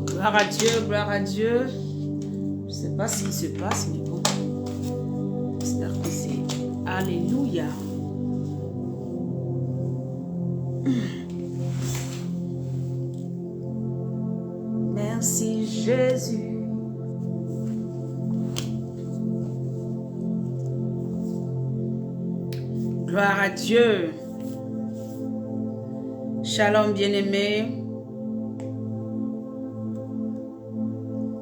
Gloire à Dieu, gloire à Dieu. Je ne sais pas s'il se passe, mais bon. J'espère que c'est... Alléluia. Merci Jésus. Gloire à Dieu. Shalom bien-aimé.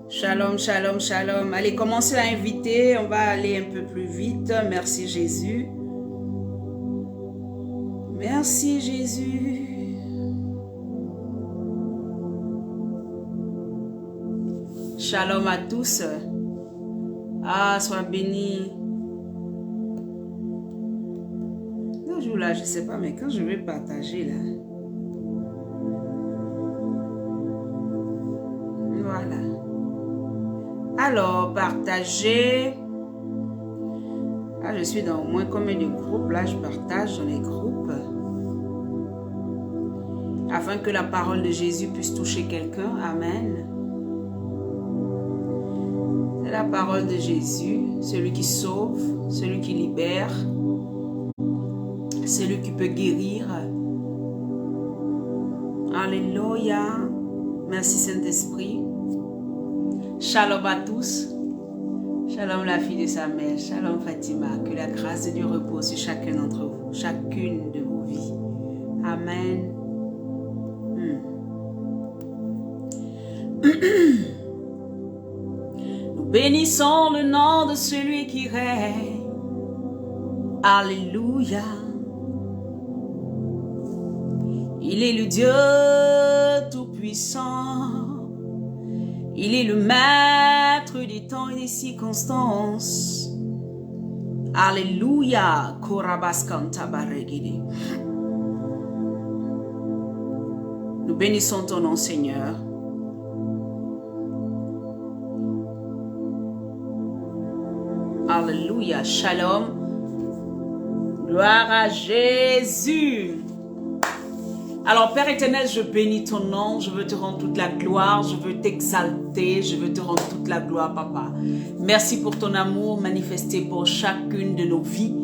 Shalom, shalom, shalom. Allez, commencez à inviter. On va aller un peu plus vite. Merci Jésus. Merci Jésus. Shalom à tous. Ah, sois béni. Le jour là, je ne sais pas, mais quand je vais partager là. Voilà. Alors, partager. Ah, je suis dans au moins combien de groupes? Là, je partage dans les groupes. Afin que la parole de Jésus puisse toucher quelqu'un. Amen. C'est la parole de Jésus. Celui qui sauve, celui qui libère, celui qui peut guérir. Alléluia. Merci Saint-Esprit. Shalom à tous. Shalom la fille de sa mère. Shalom Fatima. Que la grâce de Dieu repose sur chacun d'entre vous. Chacune de vos vies. Amen. Nous bénissons le nom de celui qui règne. Alléluia. Il est le Dieu tout-puissant. Il est le maître des temps et des circonstances. Alléluia. Nous bénissons ton nom, Seigneur. Alléluia. Shalom. Gloire à Jésus. Alors, Père éternel, je bénis ton nom, je veux te rendre toute la gloire, je veux t'exalter, je veux te rendre toute la gloire, Papa. Merci pour ton amour manifesté pour chacune de nos vies.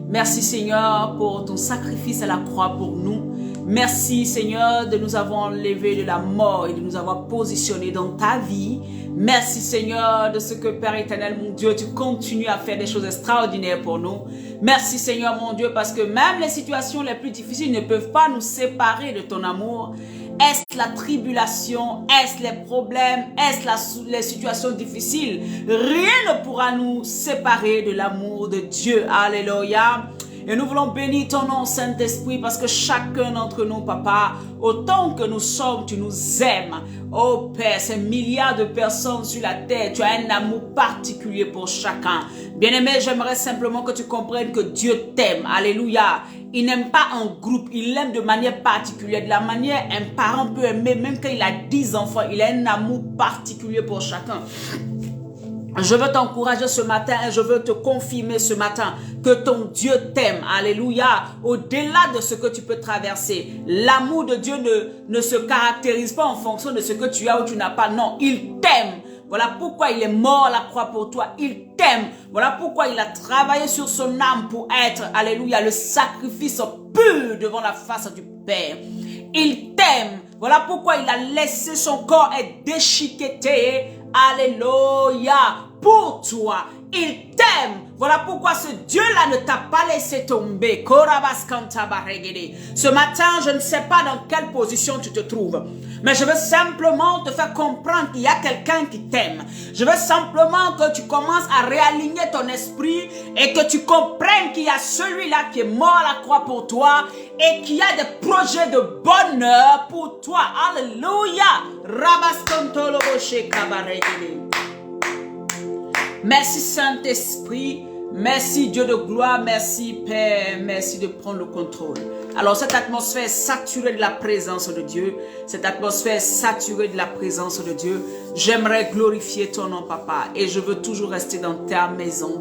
Merci, Seigneur, pour ton sacrifice à la croix pour nous. Merci, Seigneur, de nous avoir enlevés de la mort et de nous avoir positionnés dans ta vie. Merci, Seigneur, de ce que, Père éternel, mon Dieu, tu continues à faire des choses extraordinaires pour nous. Merci, Seigneur, mon Dieu, parce que même les situations les plus difficiles ne peuvent pas nous séparer de ton amour. Est-ce la tribulation? Est-ce les problèmes? Est-ce les situations difficiles? Rien ne pourra nous séparer de l'amour de Dieu. Alléluia. Et nous voulons bénir ton nom, Saint-Esprit, parce que chacun d'entre nous, Papa, autant que nous sommes, tu nous aimes. Oh Père, ces milliards de personnes sur la terre, tu as un amour particulier pour chacun. Bien-aimé, j'aimerais simplement que tu comprennes que Dieu t'aime. Alléluia. Il n'aime pas un groupe, il l'aime de manière particulière. De la manière un parent peut aimer, même quand il a 10 enfants, il a un amour particulier pour chacun. Je veux t'encourager ce matin et je veux te confirmer ce matin que ton Dieu t'aime. Alléluia. Au-delà de ce que tu peux traverser, l'amour de Dieu ne se caractérise pas en fonction de ce que tu as ou tu n'as pas. Non, il t'aime. Voilà pourquoi il est mort à la croix pour toi. Il t'aime. Voilà pourquoi il a travaillé sur son âme pour être, alléluia, le sacrifice pur devant la face du Père. Il t'aime. Voilà pourquoi il a laissé son corps être déchiqueté. Alléluia. Pour toi, il t'aime. Voilà pourquoi ce Dieu-là ne t'a pas laissé tomber. Ce matin, je ne sais pas dans quelle position tu te trouves, mais je veux simplement te faire comprendre qu'il y a quelqu'un qui t'aime. Je veux simplement que tu commences à réaligner ton esprit et que tu comprennes qu'il y a celui-là qui est mort à la croix pour toi et qui a des projets de bonheur pour toi. Alléluia. Merci Saint-Esprit. Merci Dieu de gloire, merci Père, merci de prendre le contrôle. Alors cette atmosphère est saturée de la présence de Dieu. Cette atmosphère est saturée de la présence de Dieu. J'aimerais glorifier ton nom, papa. Et je veux toujours rester dans ta maison,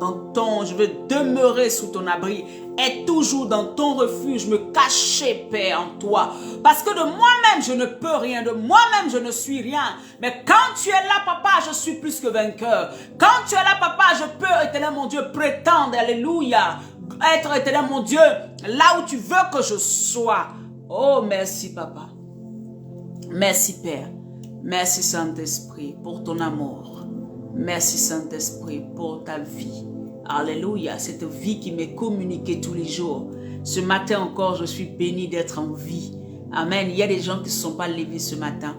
je veux demeurer sous ton abri. Et toujours dans ton refuge, me cacher, Père, en toi. Parce que de moi-même, je ne peux rien. De moi-même, je ne suis rien. Mais quand tu es là, papa, je suis plus que vainqueur. Quand tu es là, papa, je peux, éternel mon Dieu, prétendre, alléluia, être, éternel mon Dieu, là où tu veux que je sois. Oh, merci, papa. Merci, Père. Merci, Saint-Esprit, pour ton amour. Merci, Saint-Esprit, pour ta vie. Alléluia, cette vie qui m'est communiquée tous les jours. Ce matin encore, je suis béni d'être en vie. Amen. Il y a des gens qui ne se sont pas levés ce matin.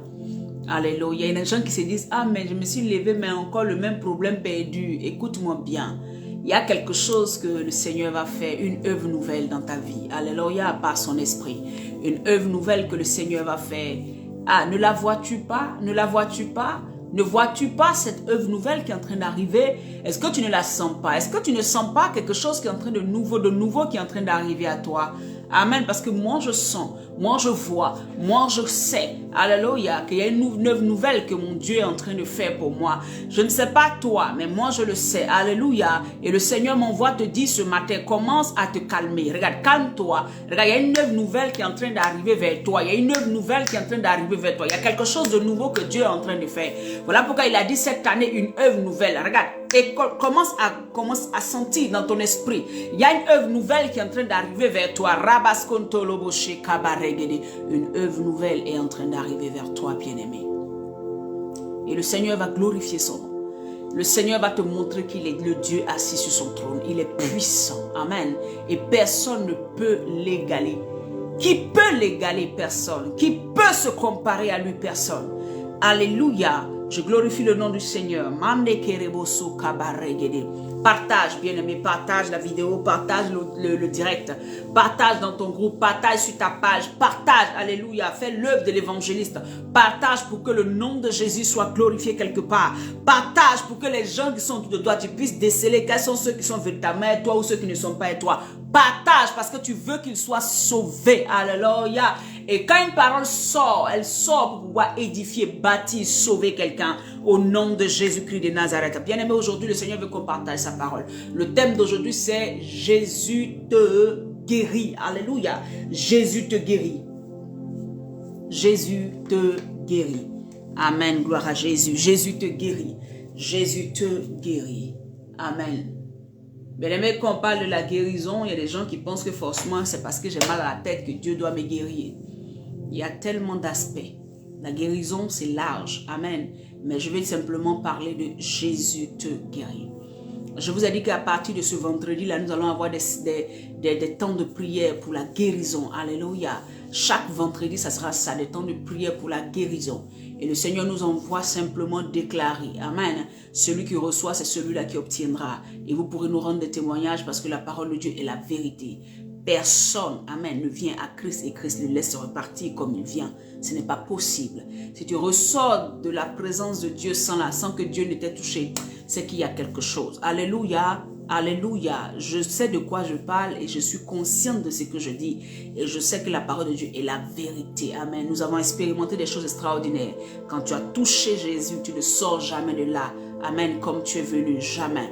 Alléluia. Il y a des gens qui se disent, ah mais je me suis levé, mais encore le même problème perdu. Écoute-moi bien. Il y a quelque chose que le Seigneur va faire, une œuvre nouvelle dans ta vie. Alléluia, par son esprit. Une œuvre nouvelle que le Seigneur va faire. Ah, ne la vois-tu pas? Ne la vois-tu pas? Ne vois-tu pas cette œuvre nouvelle qui est en train d'arriver? Est-ce que tu ne la sens pas? Est-ce que tu ne sens pas quelque chose qui est en train de nouveau qui est en train d'arriver à toi? Amen, parce que moi je sens, moi je vois, moi je sais, alléluia, qu'il y a une œuvre nouvelle que mon Dieu est en train de faire pour moi. Je ne sais pas toi, mais moi je le sais, alléluia. Et le Seigneur m'envoie te dire ce matin, commence à te calmer. Regarde, calme-toi. Regarde, il y a une œuvre nouvelle qui est en train d'arriver vers toi. Il y a une œuvre nouvelle qui est en train d'arriver vers toi. Il y a quelque chose de nouveau que Dieu est en train de faire. Voilà pourquoi il a dit cette année une œuvre nouvelle. Regarde. Et commence à sentir dans ton esprit. Il y a une œuvre nouvelle qui est en train d'arriver vers toi. Une œuvre nouvelle est en train d'arriver vers toi, bien-aimé. Et le Seigneur va glorifier son nom. Le Seigneur va te montrer qu'il est le Dieu assis sur son trône. Il est puissant. Amen. Et personne ne peut l'égaler. Qui peut l'égaler? Personne. Qui peut se comparer à lui? Personne. Alléluia. Je glorifie le nom du Seigneur. Partage, bien-aimé, partage la vidéo, partage le direct, partage dans ton groupe, partage sur ta page, partage, alléluia, fais l'œuvre de l'évangéliste, partage pour que le nom de Jésus soit glorifié quelque part, partage pour que les gens qui sont autour de toi, tu puisses déceler quels sont ceux qui sont véritablement et toi ou ceux qui ne sont pas et toi. Partage parce que tu veux qu'ils soient sauvés, alléluia. Et quand une parole sort, elle sort pour pouvoir édifier, bâtir, sauver quelqu'un au nom de Jésus-Christ de Nazareth. Bien aimé, aujourd'hui, le Seigneur veut qu'on partage sa parole. Le thème d'aujourd'hui, c'est Jésus te guérit. Alléluia. Jésus te guérit. Jésus te guérit. Amen. Gloire à Jésus. Jésus te guérit. Jésus te guérit. Amen. Bien aimé, quand on parle de la guérison, il y a des gens qui pensent que forcément, c'est parce que j'ai mal à la tête que Dieu doit me guérir. Il y a tellement d'aspects. La guérison, c'est large. Amen. Mais je vais simplement parler de Jésus te guérit. Je vous ai dit qu'à partir de ce vendredi-là, nous allons avoir des temps de prière pour la guérison. Alléluia. Chaque vendredi, ça sera ça, des temps de prière pour la guérison. Et le Seigneur nous envoie simplement déclarer. Amen. Celui qui reçoit, c'est celui-là qui obtiendra. Et vous pourrez nous rendre des témoignages parce que la parole de Dieu est la vérité. Personne, amen, ne vient à Christ et Christ le laisse repartir comme il vient. Ce n'est pas possible. Si tu ressors de la présence de Dieu sans que Dieu ne t'ait touché, c'est qu'il y a quelque chose. Alléluia, alléluia. Je sais de quoi je parle et je suis consciente de ce que je dis. Et je sais que la parole de Dieu est la vérité. Amen. Nous avons expérimenté des choses extraordinaires. Quand tu as touché Jésus, tu ne sors jamais de là. Amen. Comme tu es venu, jamais.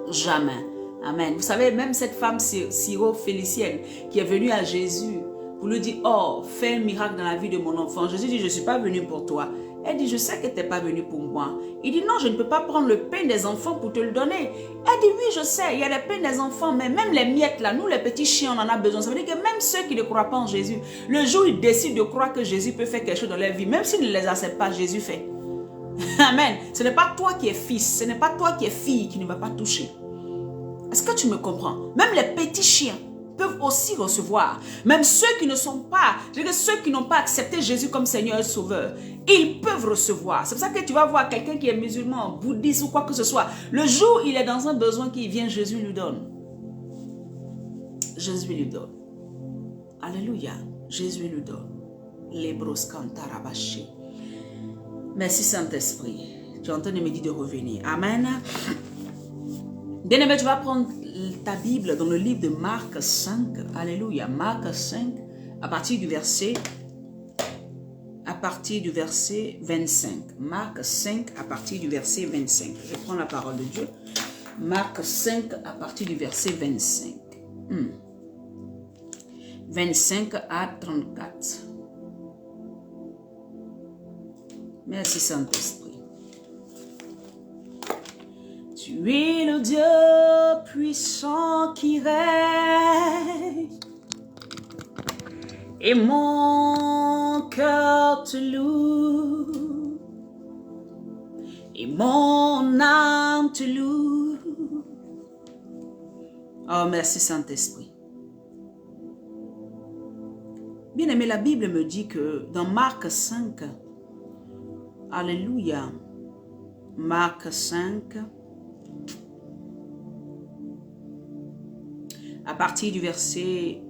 Jamais. Amen. Vous savez, même cette femme syro-phénicienne qui est venue à Jésus pour lui dire, oh, fais un miracle dans la vie de mon enfant. Jésus dit, je ne suis pas venu pour toi. Elle dit, je sais que tu n'es pas venu pour moi. Il dit, non, je ne peux pas prendre le pain des enfants pour te le donner. Elle dit, oui, je sais, il y a le pain des enfants, mais même les miettes là, nous les petits chiens, on en a besoin. Ça veut dire que même ceux qui ne croient pas en Jésus, le jour où ils décident de croire que Jésus peut faire quelque chose dans leur vie, même s'ils ne les acceptent pas, Jésus fait. Amen. Ce n'est pas toi qui es fils, ce n'est pas toi qui es fille qui ne va pas toucher. Est-ce que tu me comprends? Même les petits chiens peuvent aussi recevoir. Même ceux qui ne sont pas, je veux dire ceux qui n'ont pas accepté Jésus comme Seigneur et Sauveur, ils peuvent recevoir. C'est pour ça que tu vas voir quelqu'un qui est musulman, bouddhiste ou quoi que ce soit. Le jour où il est dans un besoin qui vient, Jésus lui donne. Jésus lui donne. Alléluia. Jésus lui donne. Lebros kantarabashi. Merci Saint-Esprit. Tu es en train de me dire de revenir. Amen. Bien-aimé, tu vas prendre ta Bible dans le livre de Marc 5. Alléluia. Marc 5, à partir du verset 25. Marc 5, à partir du verset 25. Je prends la parole de Dieu. Marc 5, à partir du verset 25. 25 à 34. Merci Saint-Esprit. Tu es le Dieu puissant qui règne, et mon cœur te loue, et mon âme te loue. Oh, merci Saint-Esprit. Bien-aimé, la Bible me dit que dans Marc 5, alléluia, Marc 5, à partir du verset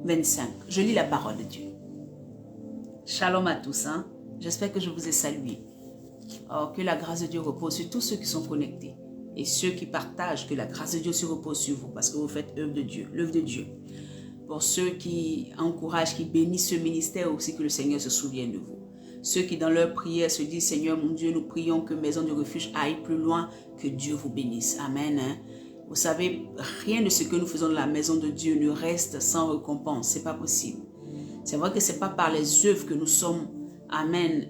25. Je lis la parole de Dieu. Shalom à tous. J'espère que je vous ai salué. Oh, que la grâce de Dieu repose sur tous ceux qui sont connectés. Et ceux qui partagent, que la grâce de Dieu se repose sur vous. Parce que vous faites œuvre de Dieu, l'œuvre de Dieu. Pour ceux qui encouragent, qui bénissent ce ministère aussi, que le Seigneur se souvienne de vous. Ceux qui dans leur prière se disent, Seigneur mon Dieu, nous prions que Maison de Refuge aille plus loin, que Dieu vous bénisse. Amen. Vous savez, rien de ce que nous faisons dans la maison de Dieu ne reste sans récompense. Ce n'est pas possible. C'est vrai que ce n'est pas par les œuvres que nous sommes, amen,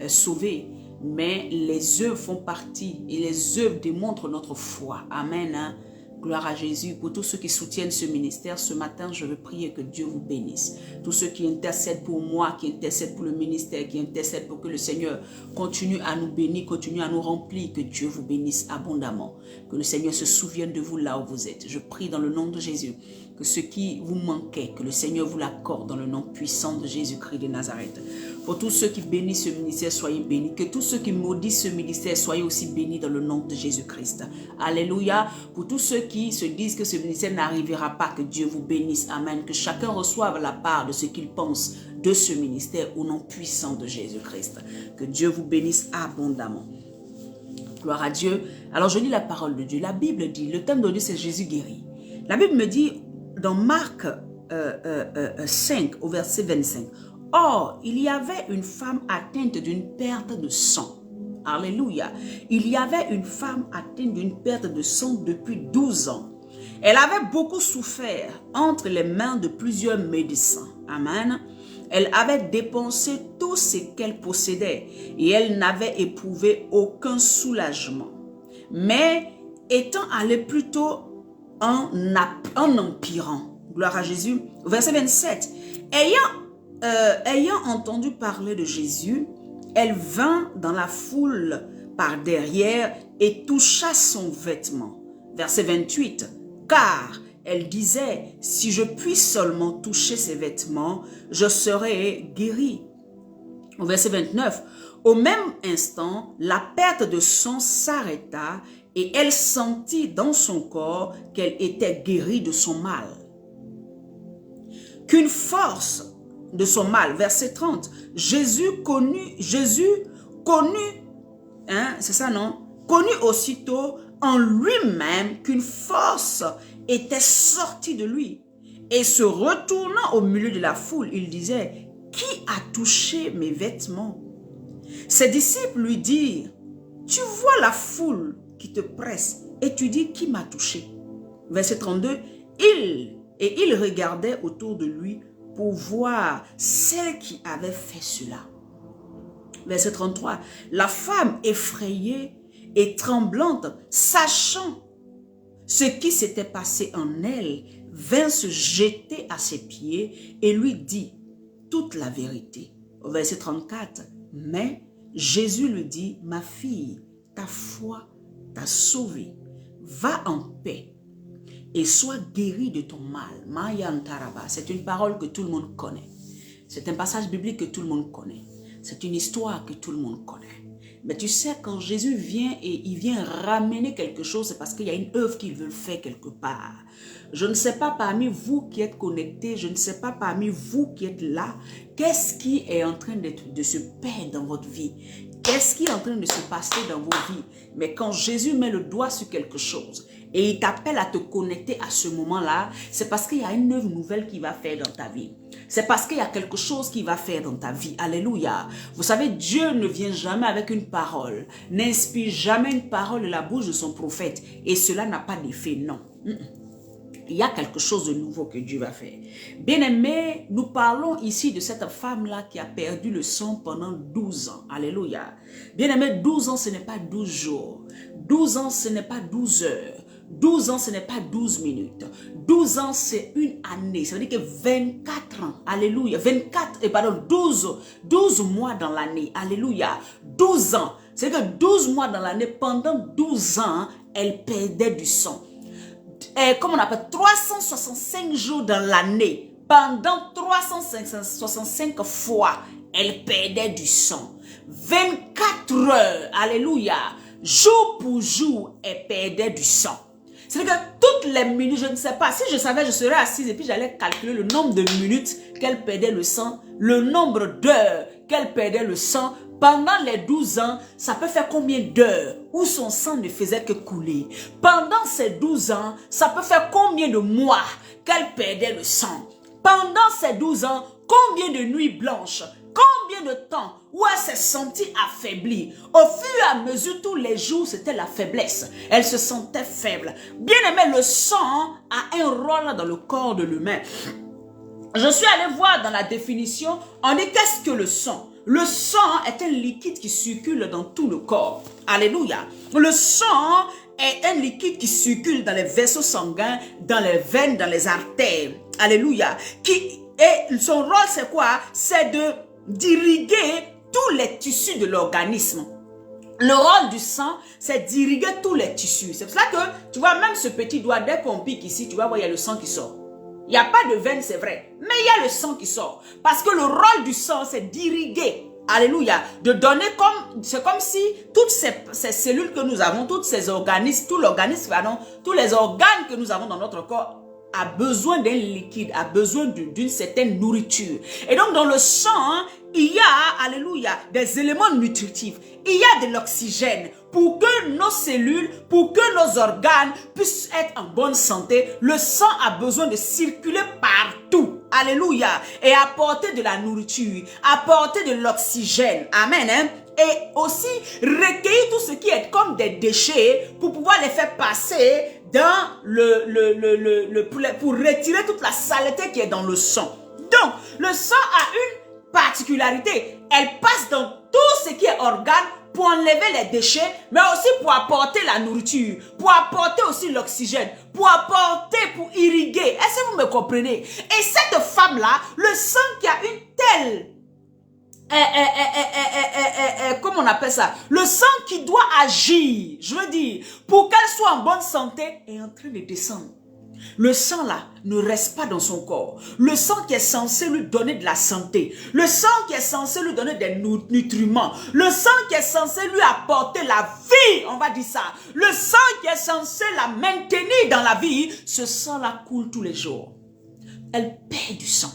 sauvés. Mais les œuvres font partie et les œuvres démontrent notre foi. Amen. Gloire à Jésus. Pour tous ceux qui soutiennent ce ministère, ce matin, je veux prier que Dieu vous bénisse. Tous ceux qui intercèdent pour moi, qui intercèdent pour le ministère, qui intercèdent pour que le Seigneur continue à nous bénir, continue à nous remplir, que Dieu vous bénisse abondamment. Que le Seigneur se souvienne de vous là où vous êtes. Je prie dans le nom de Jésus que ce qui vous manquait, que le Seigneur vous l'accorde dans le nom puissant de Jésus-Christ de Nazareth. Pour tous ceux qui bénissent ce ministère, soyez bénis. Que tous ceux qui maudissent ce ministère, soyez aussi bénis dans le nom de Jésus-Christ. Alléluia. Pour tous ceux qui se disent que ce ministère n'arrivera pas, que Dieu vous bénisse. Amen. Que chacun reçoive la part de ce qu'il pense de ce ministère au nom puissant de Jésus-Christ. Que Dieu vous bénisse abondamment. Gloire à Dieu. Alors je lis la parole de Dieu. La Bible dit, le thème de Dieu c'est Jésus guérit. La Bible me dit dans Marc 5 au verset 25. Or, il y avait une femme atteinte d'une perte de sang. Alléluia. Il y avait une femme atteinte d'une perte de sang depuis 12 ans. Elle avait beaucoup souffert entre les mains de plusieurs médecins. Amen. Elle avait dépensé tout ce qu'elle possédait et elle n'avait éprouvé aucun soulagement. Mais étant allée plutôt en empirant. Gloire à Jésus. Verset 27. Ayant entendu parler de Jésus, elle vint dans la foule par derrière et toucha son vêtement. Verset 28. Car elle disait, si je puis seulement toucher ses vêtements, je serai guérie. Au verset 29. Au même instant, la perte de sang s'arrêta et elle sentit dans son corps qu'elle était guérie de son mal. Qu'une force de son mal, verset 30, Jésus connut, c'est ça non? Connut aussitôt en lui-même qu'une force était sortie de lui. Et se retournant au milieu de la foule, il disait, qui a touché mes vêtements? Ses disciples lui dirent, tu vois la foule qui te presse et tu dis, qui m'a touché? Verset 32, il regardait autour de lui pour voir celle qui avait fait cela. Verset 33, la femme effrayée et tremblante, sachant ce qui s'était passé en elle, vint se jeter à ses pieds et lui dit toute la vérité. Au verset 34, mais Jésus lui dit, ma fille, ta foi t'a sauvée, va en paix et sois guérie de ton mal. C'est une parole que tout le monde connaît. C'est un passage biblique que tout le monde connaît. C'est une histoire que tout le monde connaît. Mais tu sais, quand Jésus vient et il vient ramener quelque chose, c'est parce qu'il y a une œuvre qu'il veut faire quelque part. Je ne sais pas parmi vous qui êtes connectés, je ne sais pas parmi vous qui êtes là, qu'est-ce qui est en train de se perdre dans votre vie? qu'est-ce qui est en train de se passer dans vos vies? Mais quand Jésus met le doigt sur quelque chose et il t'appelle à te connecter à ce moment-là, c'est parce qu'il y a une œuvre nouvelle qu'il va faire dans ta vie. C'est parce qu'il y a quelque chose qu'il va faire dans ta vie. Alléluia. Vous savez, Dieu ne vient jamais avec une parole, n'inspire jamais une parole de la bouche de son prophète. Et cela n'a pas d'effet, non. Il y a quelque chose de nouveau que Dieu va faire. Bien-aimés, nous parlons ici de cette femme-là qui a perdu le sang pendant 12 ans. Alléluia. Bien-aimés, 12 ans, ce n'est pas 12 jours. 12 ans, ce n'est pas 12 heures. 12 ans, ce n'est pas 12 minutes. 12 ans, c'est une année. Ça veut dire que 24 ans. Alléluia. 12 mois dans l'année. Alléluia. 12 ans. C'est que 12 mois dans l'année, pendant 12 ans, elle perdait du sang. Comme on appelle 365 jours dans l'année, pendant 365 fois, elle perdait du sang. 24 heures, alléluia, jour pour jour, elle perdait du sang. C'est-à-dire que toutes les minutes, je ne sais pas, si je savais, je serais assise et puis j'allais calculer le nombre de minutes qu'elle perdait le sang, le nombre d'heures qu'elle perdait le sang. Pendant les 12 ans, ça peut faire combien d'heures où son sang ne faisait que couler? Pendant ces 12 ans, ça peut faire combien de mois qu'elle perdait le sang? Pendant ces 12 ans, combien de nuits blanches? Combien de temps où elle s'est sentie affaiblie? Au fur et à mesure, tous les jours, c'était la faiblesse. Elle se sentait faible. Bien aimé, le sang a un rôle dans le corps de l'humain. Je suis allé voir dans la définition, on dit qu'est-ce que le sang? Le sang est un liquide qui circule dans tout le corps. Alléluia. Le sang est un liquide qui circule dans les vaisseaux sanguins, dans les veines, dans les artères. Alléluia. Et son rôle, c'est quoi? C'est de d'irriguer tous les tissus de l'organisme. Le rôle du sang, c'est d'irriguer tous les tissus. C'est pour cela que, tu vois, même ce petit doigt, dès qu'on pique ici, tu vas voir, il y a le sang qui sort. Il n'y a pas de veine, c'est vrai. Mais il y a le sang qui sort. Parce que le rôle du sang, c'est d'irriguer. Alléluia. De donner comme... C'est comme si toutes ces cellules que nous avons, tous ces organismes, tout l'organisme, tous les organes que nous avons dans notre corps a besoin d'un liquide, a besoin d'une certaine nourriture. Et donc, dans le sang, il y a, alléluia, des éléments nutritifs. Il y a de l'oxygène. Pour que nos cellules, pour que nos organes puissent être en bonne santé, le sang a besoin de circuler partout. Alléluia. Et apporter de la nourriture, apporter de l'oxygène. Amen. Hein? Et aussi recueillir tout ce qui est comme des déchets pour pouvoir les faire passer dans pour retirer toute la saleté qui est dans le sang. Donc, le sang a une particularité. Elle passe dans tout ce qui est organe pour enlever les déchets, mais aussi pour apporter la nourriture, pour apporter aussi l'oxygène, pour apporter, pour irriguer. Est-ce que vous me comprenez? Et cette femme-là, le sang qui a une telle... comment on appelle ça? Le sang qui doit agir, je veux dire, pour qu'elle soit en bonne santé, est en train de descendre. Le sang là ne reste pas dans son corps. Le sang qui est censé lui donner de la santé. Le sang qui est censé lui donner des nutriments. Le sang qui est censé lui apporter la vie, on va dire ça. Le sang qui est censé la maintenir dans la vie. Ce sang là coule tous les jours. Elle perd du sang.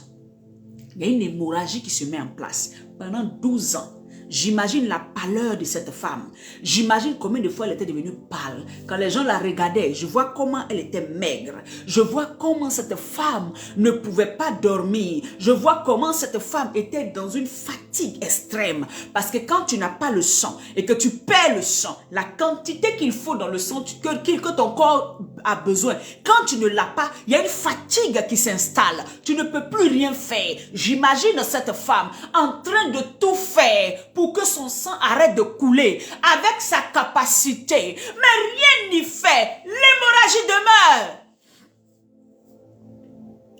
Il y a une hémorragie qui se met en place pendant 12 ans. J'imagine la pâleur de cette femme. J'imagine combien de fois elle était devenue pâle. Quand les gens la regardaient, je vois comment elle était maigre. Je vois comment cette femme ne pouvait pas dormir. Je vois comment cette femme était dans une fatigue extrême. Parce que quand tu n'as pas le sang et que tu perds le sang, la quantité qu'il faut dans le sang que ton corps a besoin, quand tu ne l'as pas, il y a une fatigue qui s'installe. Tu ne peux plus rien faire. J'imagine cette femme en train de tout faire pour que son sang arrête de couler avec sa capacité. Mais rien n'y fait. L'hémorragie demeure.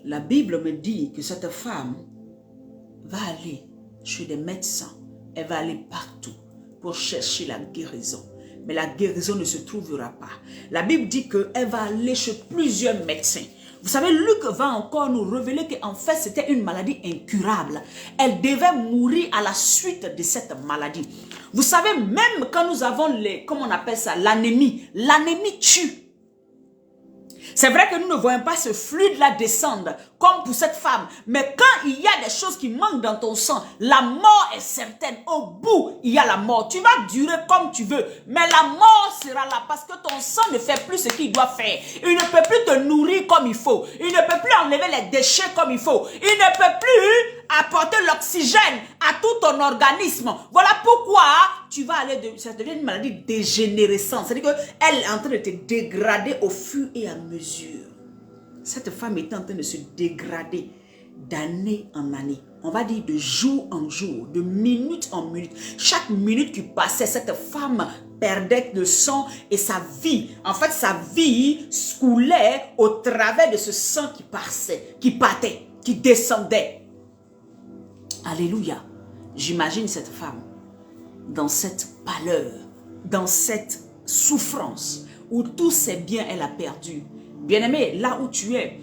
La Bible me dit que cette femme va aller chez des médecins. Elle va aller partout pour chercher la guérison. Mais la guérison ne se trouvera pas. La Bible dit qu'elle va aller chez plusieurs médecins. Vous savez, Luc va encore nous révéler qu'en fait, c'était une maladie incurable. Elle devait mourir à la suite de cette maladie. Vous savez, même quand nous avons comment on appelle ça, l'anémie. L'anémie tue. C'est vrai que nous ne voyons pas ce fluide-là descendre, comme pour cette femme. Mais quand il y a des choses qui manquent dans ton sang, la mort est certaine. Au bout, il y a la mort. Tu vas durer comme tu veux, mais la mort sera là parce que ton sang ne fait plus ce qu'il doit faire. Il ne peut plus te nourrir comme il faut. Il ne peut plus enlever les déchets comme il faut. Il ne peut plus apporter l'oxygène à tout ton organisme. Voilà pourquoi tu vas aller ça devient une maladie dégénérescente. C'est-à-dire qu'elle est en train de te dégrader au fur et à mesure. Cette femme est en train de se dégrader d'année en année. On va dire de jour en jour, de minute en minute. Chaque minute qui passait, cette femme perdait le sang et sa vie. En fait, sa vie coulait au travers de ce sang qui passait, qui partait, qui descendait. Alléluia. J'imagine cette femme dans cette pâleur, dans cette souffrance, où tous ses biens elle a perdu. Bien-aimé, là où tu es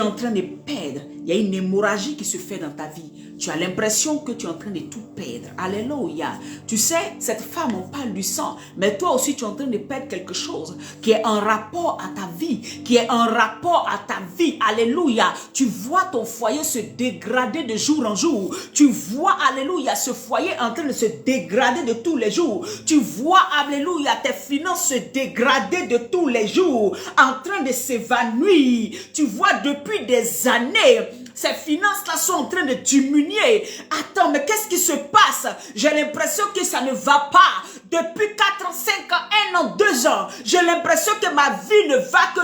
en train de perdre. Il y a une hémorragie qui se fait dans ta vie. Tu as l'impression que tu es en train de tout perdre. Alléluia. Tu sais, cette femme, on parle du sang, mais toi aussi tu es en train de perdre quelque chose qui est en rapport à ta vie, qui est en rapport à ta vie. Alléluia. Tu vois ton foyer se dégrader de jour en jour. Tu vois, alléluia, ce foyer en train de se dégrader de tous les jours. Tu vois, alléluia, tes finances se dégrader de tous les jours, en train de s'évanouir. Tu vois, depuis des années, ces finances-là sont en train de diminuer. Attends, mais qu'est-ce qui se passe? J'ai l'impression que ça ne va pas. Depuis 4 ans, 5 ans, 1 an, 2 ans, j'ai l'impression que ma vie ne va que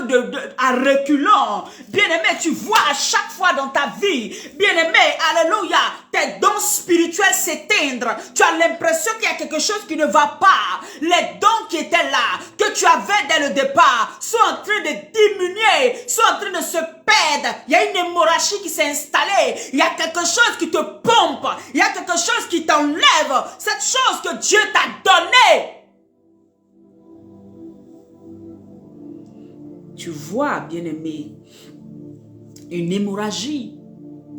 à reculant. Bien-aimé, tu vois à chaque fois dans ta vie, bien-aimé, alléluia, tes dons spirituels s'éteindre. Tu as l'impression qu'il y a quelque chose qui ne va pas. Les dons qui étaient là, que tu avais dès le départ, sont en train de diminuer, sont en train de se perdre. Il y a une hémorragie qui s'est installée. Il y a quelque chose qui te pompe. Il y a quelque chose qui t'enlève. Cette chose que Dieu t'a donnée. Tu vois, bien-aimé, une hémorragie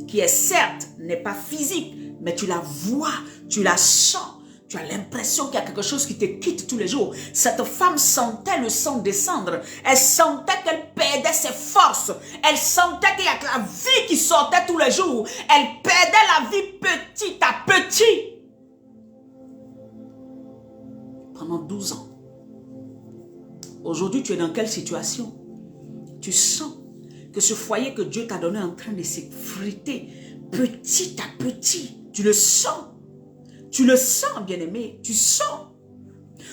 qui est certes n'est pas physique, mais tu la vois, tu la sens. Tu as l'impression qu'il y a quelque chose qui te quitte tous les jours. Cette femme sentait le sang descendre. Elle sentait qu'elle perdait ses forces. Elle sentait qu'il y a la vie qui sortait tous les jours. Elle perdait la vie petit à petit. Pendant 12 ans. Aujourd'hui, tu es dans quelle situation? Tu sens que ce foyer que Dieu t'a donné est en train de s'effriter petit à petit. Tu le sens. Tu le sens, bien-aimé. Tu sens.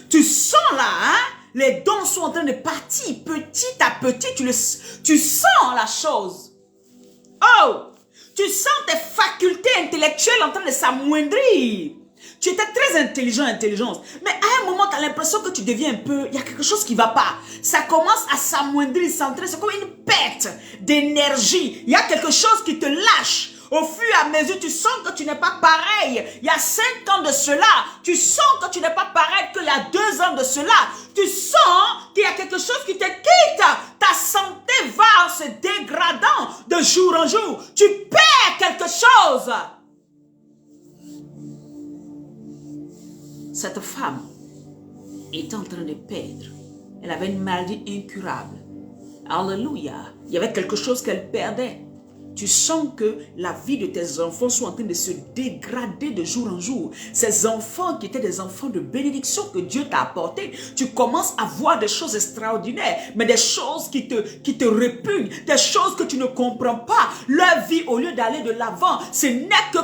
Tu sens là, hein? Les dons sont en train de partir petit à petit. Tu sens la chose. Oh! Tu sens tes facultés intellectuelles en train de s'amoindrir. Tu étais très intelligent, intelligence. Mais à un moment, tu as l'impression que tu deviens un peu... Il y a quelque chose qui ne va pas. Ça commence à s'amoindrir, s'entrer. C'est comme une perte d'énergie. Il y a quelque chose qui te lâche. Au fur et à mesure, tu sens que tu n'es pas pareil. Il y a 5 ans de cela, tu sens que tu n'es pas pareil qu'il y a 2 ans de cela. Tu sens qu'il y a quelque chose qui te quitte. Ta santé va en se dégradant de jour en jour. Tu perds quelque chose. Cette femme est en train de perdre. Elle avait une maladie incurable. Alléluia. Il y avait quelque chose qu'elle perdait. Tu sens que la vie de tes enfants sont en train de se dégrader de jour en jour. Ces enfants qui étaient des enfants de bénédiction que Dieu t'a apportés, tu commences à voir des choses extraordinaires, mais des choses qui te répugnent, des choses que tu ne comprends pas. Leur vie, au lieu d'aller de l'avant, ce n'est que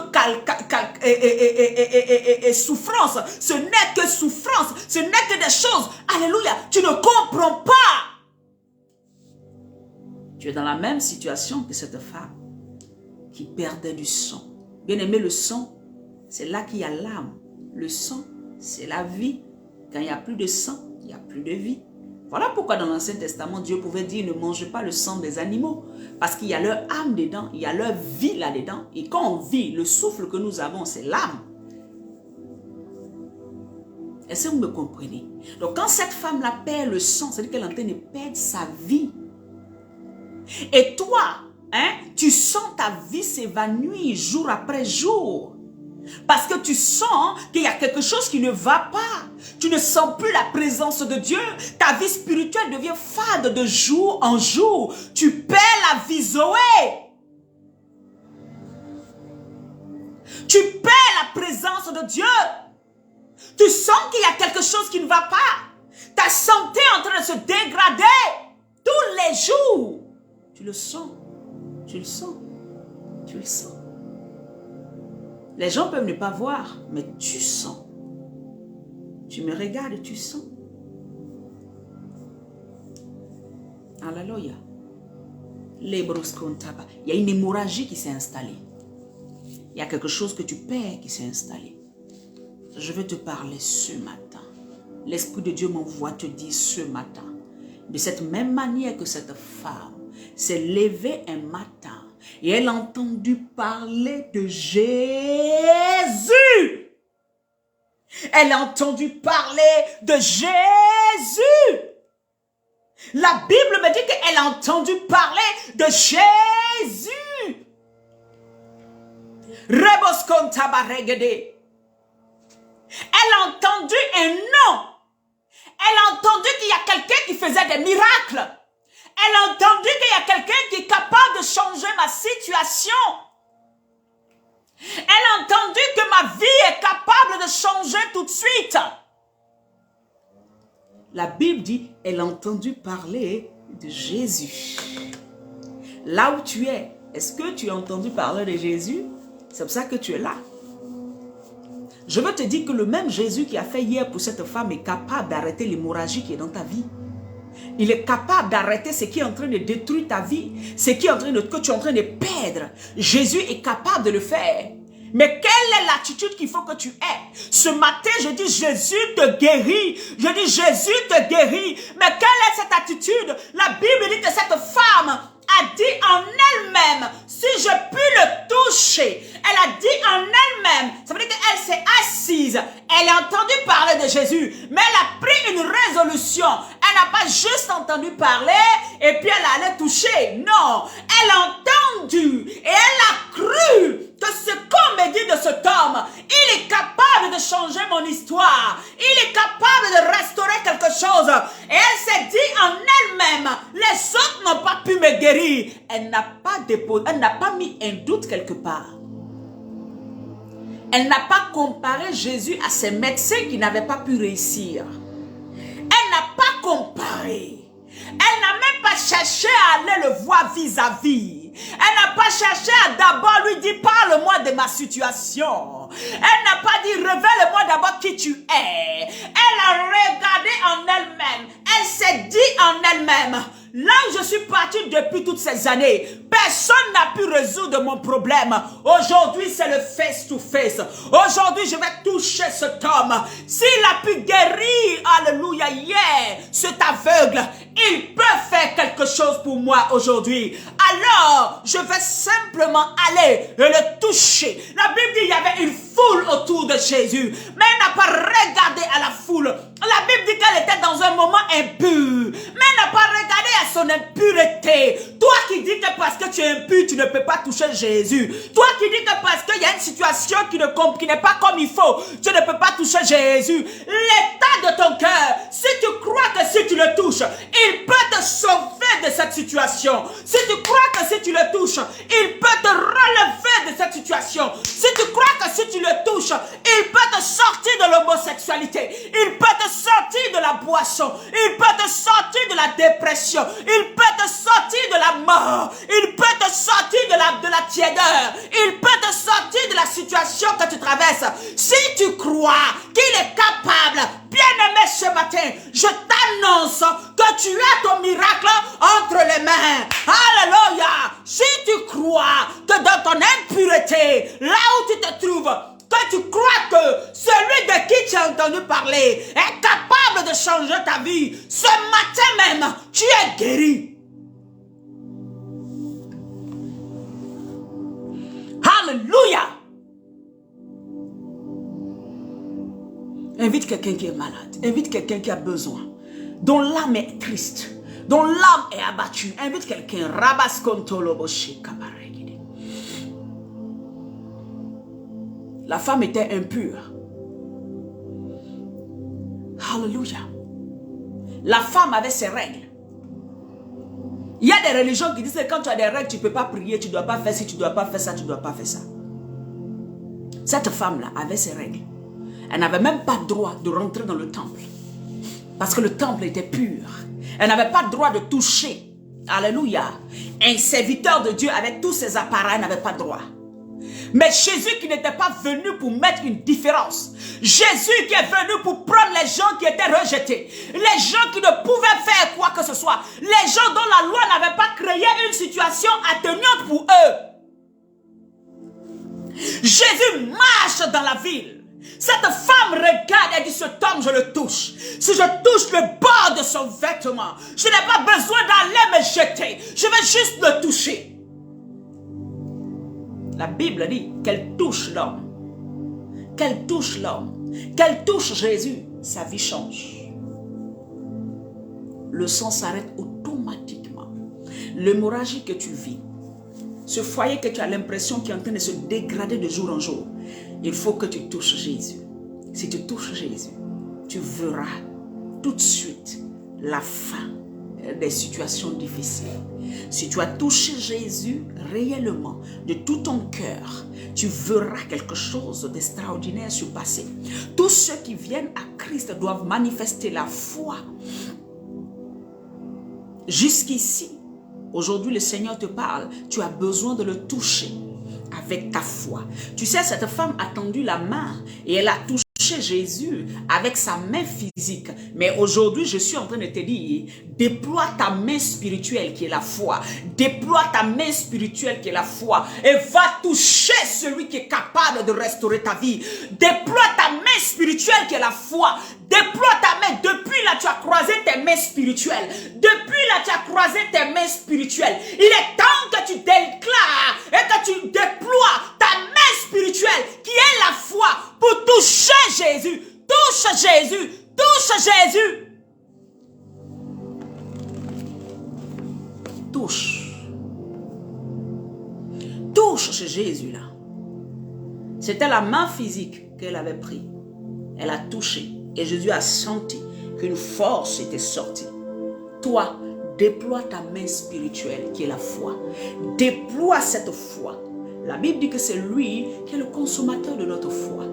souffrance. Ce n'est que souffrance. Ce n'est que des choses. Alléluia. Tu ne comprends pas. Tu es dans la même situation que cette femme qui perdait du sang. Bien aimé, le sang, c'est là qu'il y a l'âme. Le sang, c'est la vie. Quand il n'y a plus de sang, il n'y a plus de vie. Voilà pourquoi dans l'Ancien Testament, Dieu pouvait dire ne mangez pas le sang des animaux. Parce qu'il y a leur âme dedans, il y a leur vie là-dedans. Et quand on vit, le souffle que nous avons, c'est l'âme. Est-ce que vous me comprenez? Donc quand cette femme-là perd le sang, c'est-à-dire qu'elle est en train de perdre sa vie. Et toi, hein, tu sens ta vie s'évanouir jour après jour. Parce que tu sens qu'il y a quelque chose qui ne va pas. Tu ne sens plus la présence de Dieu. Ta vie spirituelle devient fade de jour en jour. Tu perds la vie Zoé. Tu perds la présence de Dieu. Tu sens qu'il y a quelque chose qui ne va pas. Ta santé est en train de se dégrader tous les jours. Tu le sens. Tu le sens. Tu le sens. Les gens peuvent ne pas voir, mais tu sens. Tu me regardes et tu sens. Alléluia. Il y a une hémorragie qui s'est installée. Il y a quelque chose que tu perds qui s'est installé. Je vais te parler ce matin. L'Esprit de Dieu m'envoie te dire ce matin. De cette même manière que cette femme s'est levée un matin et elle a entendu parler de Jésus. Elle a entendu parler de Jésus. La Bible me dit qu'elle a entendu parler de Jésus. Elle a entendu un nom. Elle a entendu qu'il y a quelqu'un qui faisait des miracles. Elle a entendu qu'il y a quelqu'un qui est capable de changer ma situation. Elle a entendu que ma vie est capable de changer tout de suite. La Bible dit, elle a entendu parler de Jésus. Là où tu es, est-ce que tu as entendu parler de Jésus? C'est pour ça que tu es là. Je veux te dire que le même Jésus qui a fait hier pour cette femme est capable d'arrêter l'hémorragie qui est dans ta vie. Il est capable d'arrêter ce qui est en train de détruire ta vie, ce qui est en train de, que tu es en train de perdre. Jésus est capable de le faire. Mais quelle est l'attitude qu'il faut que tu aies? Ce matin, je dis Jésus te guérit. Je dis Jésus te guérit. Mais quelle est cette attitude? La Bible dit que cette femme a dit en elle-même, si je puis le toucher. Elle a dit en elle-même, ça veut dire qu'elle s'est assise. Elle a entendu parler de Jésus, mais elle a pris une résolution. Elle n'a pas juste entendu parler et puis elle allait toucher. Non, elle a entendu et elle a cru que ce qu'on me dit de cet homme, il est capable de changer mon histoire. Il est capable de restaurer quelque chose. Et elle s'est dit en elle-même, les autres n'ont pas pu me guérir. Elle n'a pas déposé, elle n'a pas mis un doute quelque part. Elle n'a pas comparé Jésus à ses médecins qui n'avaient pas pu réussir. Elle n'a pas comparé. Elle n'a même pas cherché à aller le voir vis-à-vis. Elle n'a pas cherché à d'abord lui dire, parle-moi de ma situation. Elle n'a pas dit, révèle-moi d'abord qui tu es. Elle a regardé en elle-même. Elle s'est dit en elle-même, là où je suis partie depuis toutes ces années, personne n'a pu résoudre mon problème. Aujourd'hui, c'est le face-to-face. Aujourd'hui, je vais toucher cet homme. S'il a pu guérir, alléluia, hier, cet aveugle, il peut faire quelque chose pour moi aujourd'hui. Alors, je vais simplement aller et le toucher. La Bible dit qu'il y avait une foule autour de Jésus, mais elle n'a pas regardé à la foule. La Bible dit qu'elle était dans un moment impur, mais elle n'a pas regardé à son impureté. Toi qui dis que parce que tu es impur, tu ne peux pas toucher Jésus. Toi qui dis que parce qu'il y a une situation qui n'est pas comme il faut, tu ne peux pas toucher Jésus. L'état de ton cœur, si tu crois que si tu le touches, il peut te sauver de cette situation. Si tu crois que si tu le touches, il peut te relever de cette situation. Si tu crois que si tu le touches, il peut te sortir de l'homosexualité. Il peut te sortir de la boisson. Il peut te sortir de la dépression. Il peut te sortir de la mort. Il peut te sortir de la tiédeur. Il peut te sortir de la situation que tu traverses. Si tu crois qu'il est capable, bien-aimé, ce matin, je t'annonce que tu as ton miracle entre les mains. Alléluia. Si tu crois que dans ton impureté, là où tu te trouves, que tu crois que celui de qui tu as entendu parler est capable de changer ta vie, ce matin même, tu es guéri. Alléluia. Invite quelqu'un qui est malade. Invite quelqu'un qui a besoin. Dont l'âme est triste. Dont l'âme est abattue. Invite quelqu'un. La femme était impure. Alléluia. La femme avait ses règles. Il y a des religions qui disent que quand tu as des règles, tu ne peux pas prier, tu ne dois pas faire ci, tu ne dois pas faire ça, tu ne dois pas faire ça. Cette femme-là avait ses règles. Elle n'avait même pas droit de rentrer dans le temple. Parce que le temple était pur. Elle n'avait pas le droit de toucher. Alléluia. Un serviteur de Dieu avec tous ses appareils n'avait pas droit. Mais Jésus qui n'était pas venu pour mettre une différence. Jésus qui est venu pour prendre les gens qui étaient rejetés. Les gens qui ne pouvaient faire quoi que ce soit. Les gens dont la loi n'avait pas créé une situation atténuante pour eux. Jésus marche dans la ville. Cette femme regarde et dit, cet homme, je le touche. Si je touche le bord de son vêtement, je n'ai pas besoin d'aller me jeter. Je vais juste le toucher. La Bible dit qu'elle touche l'homme. Qu'elle touche l'homme. Qu'elle touche Jésus. Sa vie change. Le sang s'arrête automatiquement. L'hémorragie que tu vis, ce foyer que tu as l'impression qui est en train de se dégrader de jour en jour, il faut que tu touches Jésus. Si tu touches Jésus, tu verras tout de suite la fin des situations difficiles. Si tu as touché Jésus réellement, de tout ton cœur, tu verras quelque chose d'extraordinaire se passer. Tous ceux qui viennent à Christ doivent manifester la foi. Jusqu'ici, aujourd'hui le Seigneur te parle, tu as besoin de le toucher avec ta foi. Tu sais, cette femme a tendu la main et elle a touché Jésus avec sa main physique. Mais aujourd'hui, je suis en train de te dire, déploie ta main spirituelle qui est la foi. Déploie ta main spirituelle qui est la foi. Et va toucher celui qui est capable de restaurer ta vie. Déploie ta main spirituelle qui est la foi. Déploie ta main. Depuis là, tu as croisé tes mains spirituelles. Depuis là, tu as croisé tes mains spirituelles. Il est temps que tu déclares et que tu déploies ta main spirituelle qui est la foi pour toucher Jésus. Touche Jésus. Touche Jésus. Touche. Touche chez Jésus là. C'était la main physique qu'elle avait prise. Elle a touché. Et Jésus a senti qu'une force était sortie. Toi, déploie ta main spirituelle qui est la foi. Déploie cette foi. La Bible dit que c'est lui qui est le consommateur de notre foi.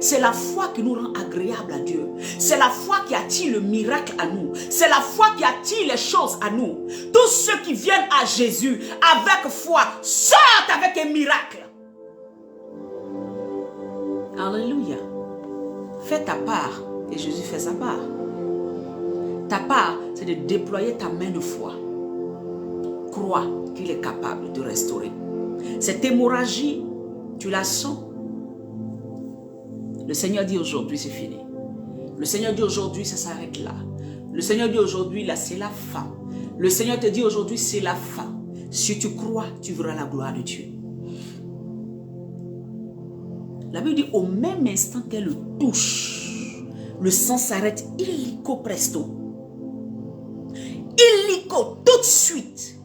C'est la foi qui nous rend agréable à Dieu. C'est la foi qui attire le miracle à nous. C'est la foi qui attire les choses à nous. Tous ceux qui viennent à Jésus avec foi sortent avec un miracle. Alléluia. Fais ta part et Jésus fait sa part. Ta part, c'est de déployer ta main de foi. Crois qu'il est capable de restaurer. Cette hémorragie, tu la sens. Le Seigneur dit aujourd'hui, c'est fini. Le Seigneur dit aujourd'hui, ça s'arrête là. Le Seigneur dit aujourd'hui, là, c'est la fin. Le Seigneur te dit aujourd'hui, c'est la fin. Si tu crois, tu verras la gloire de Dieu. La Bible dit, au même instant qu'elle le touche, le sang s'arrête illico presto. Illico, tout de suite.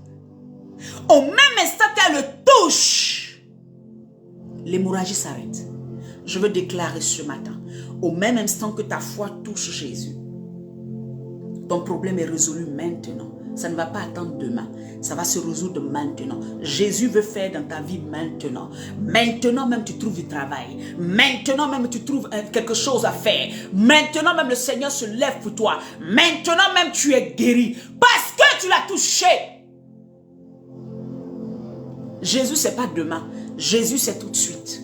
Au même instant qu'elle le touche, l'hémorragie s'arrête. Je veux déclarer ce matin, au même instant que ta foi touche Jésus, ton problème est résolu maintenant. Ça ne va pas attendre demain. Ça va se résoudre maintenant. Jésus veut faire dans ta vie maintenant. Maintenant même tu trouves du travail. Maintenant même tu trouves quelque chose à faire. Maintenant même le Seigneur se lève pour toi. Maintenant même tu es guéri. Parce que tu l'as touché. Jésus c'est pas demain. Jésus c'est tout de suite.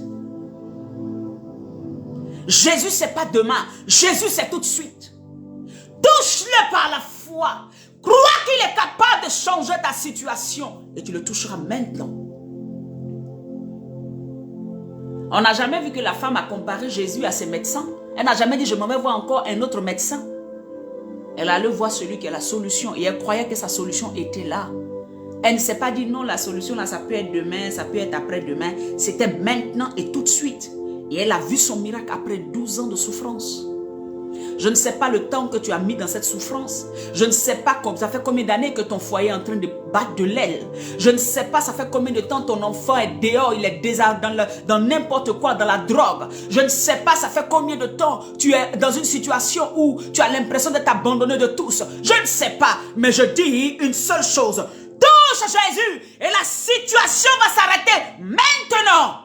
Jésus c'est pas demain. Jésus c'est tout de suite. Touche-le par la foi. Crois qu'il est capable de changer ta situation et tu le toucheras maintenant. On n'a jamais vu que la femme a comparé Jésus à ses médecins. Elle n'a jamais dit je m'en vais voir encore un autre médecin. Elle allait voir celui qui a la solution et elle croyait que sa solution était là. Elle ne s'est pas dit non, la solution là ça peut être demain, ça peut être après-demain. C'était maintenant et tout de suite. Et elle a vu son miracle après 12 ans de souffrance. Je ne sais pas le temps que tu as mis dans cette souffrance. Je ne sais pas ça fait combien d'années que ton foyer est en train de battre de l'aile. Je ne sais pas ça fait combien de temps ton enfant est dehors, il est dans n'importe quoi, dans la drogue. Je ne sais pas ça fait combien de temps tu es dans une situation où tu as l'impression d'être abandonné de tous. Je ne sais pas, mais je dis une seule chose. Touche Jésus et la situation va s'arrêter maintenant.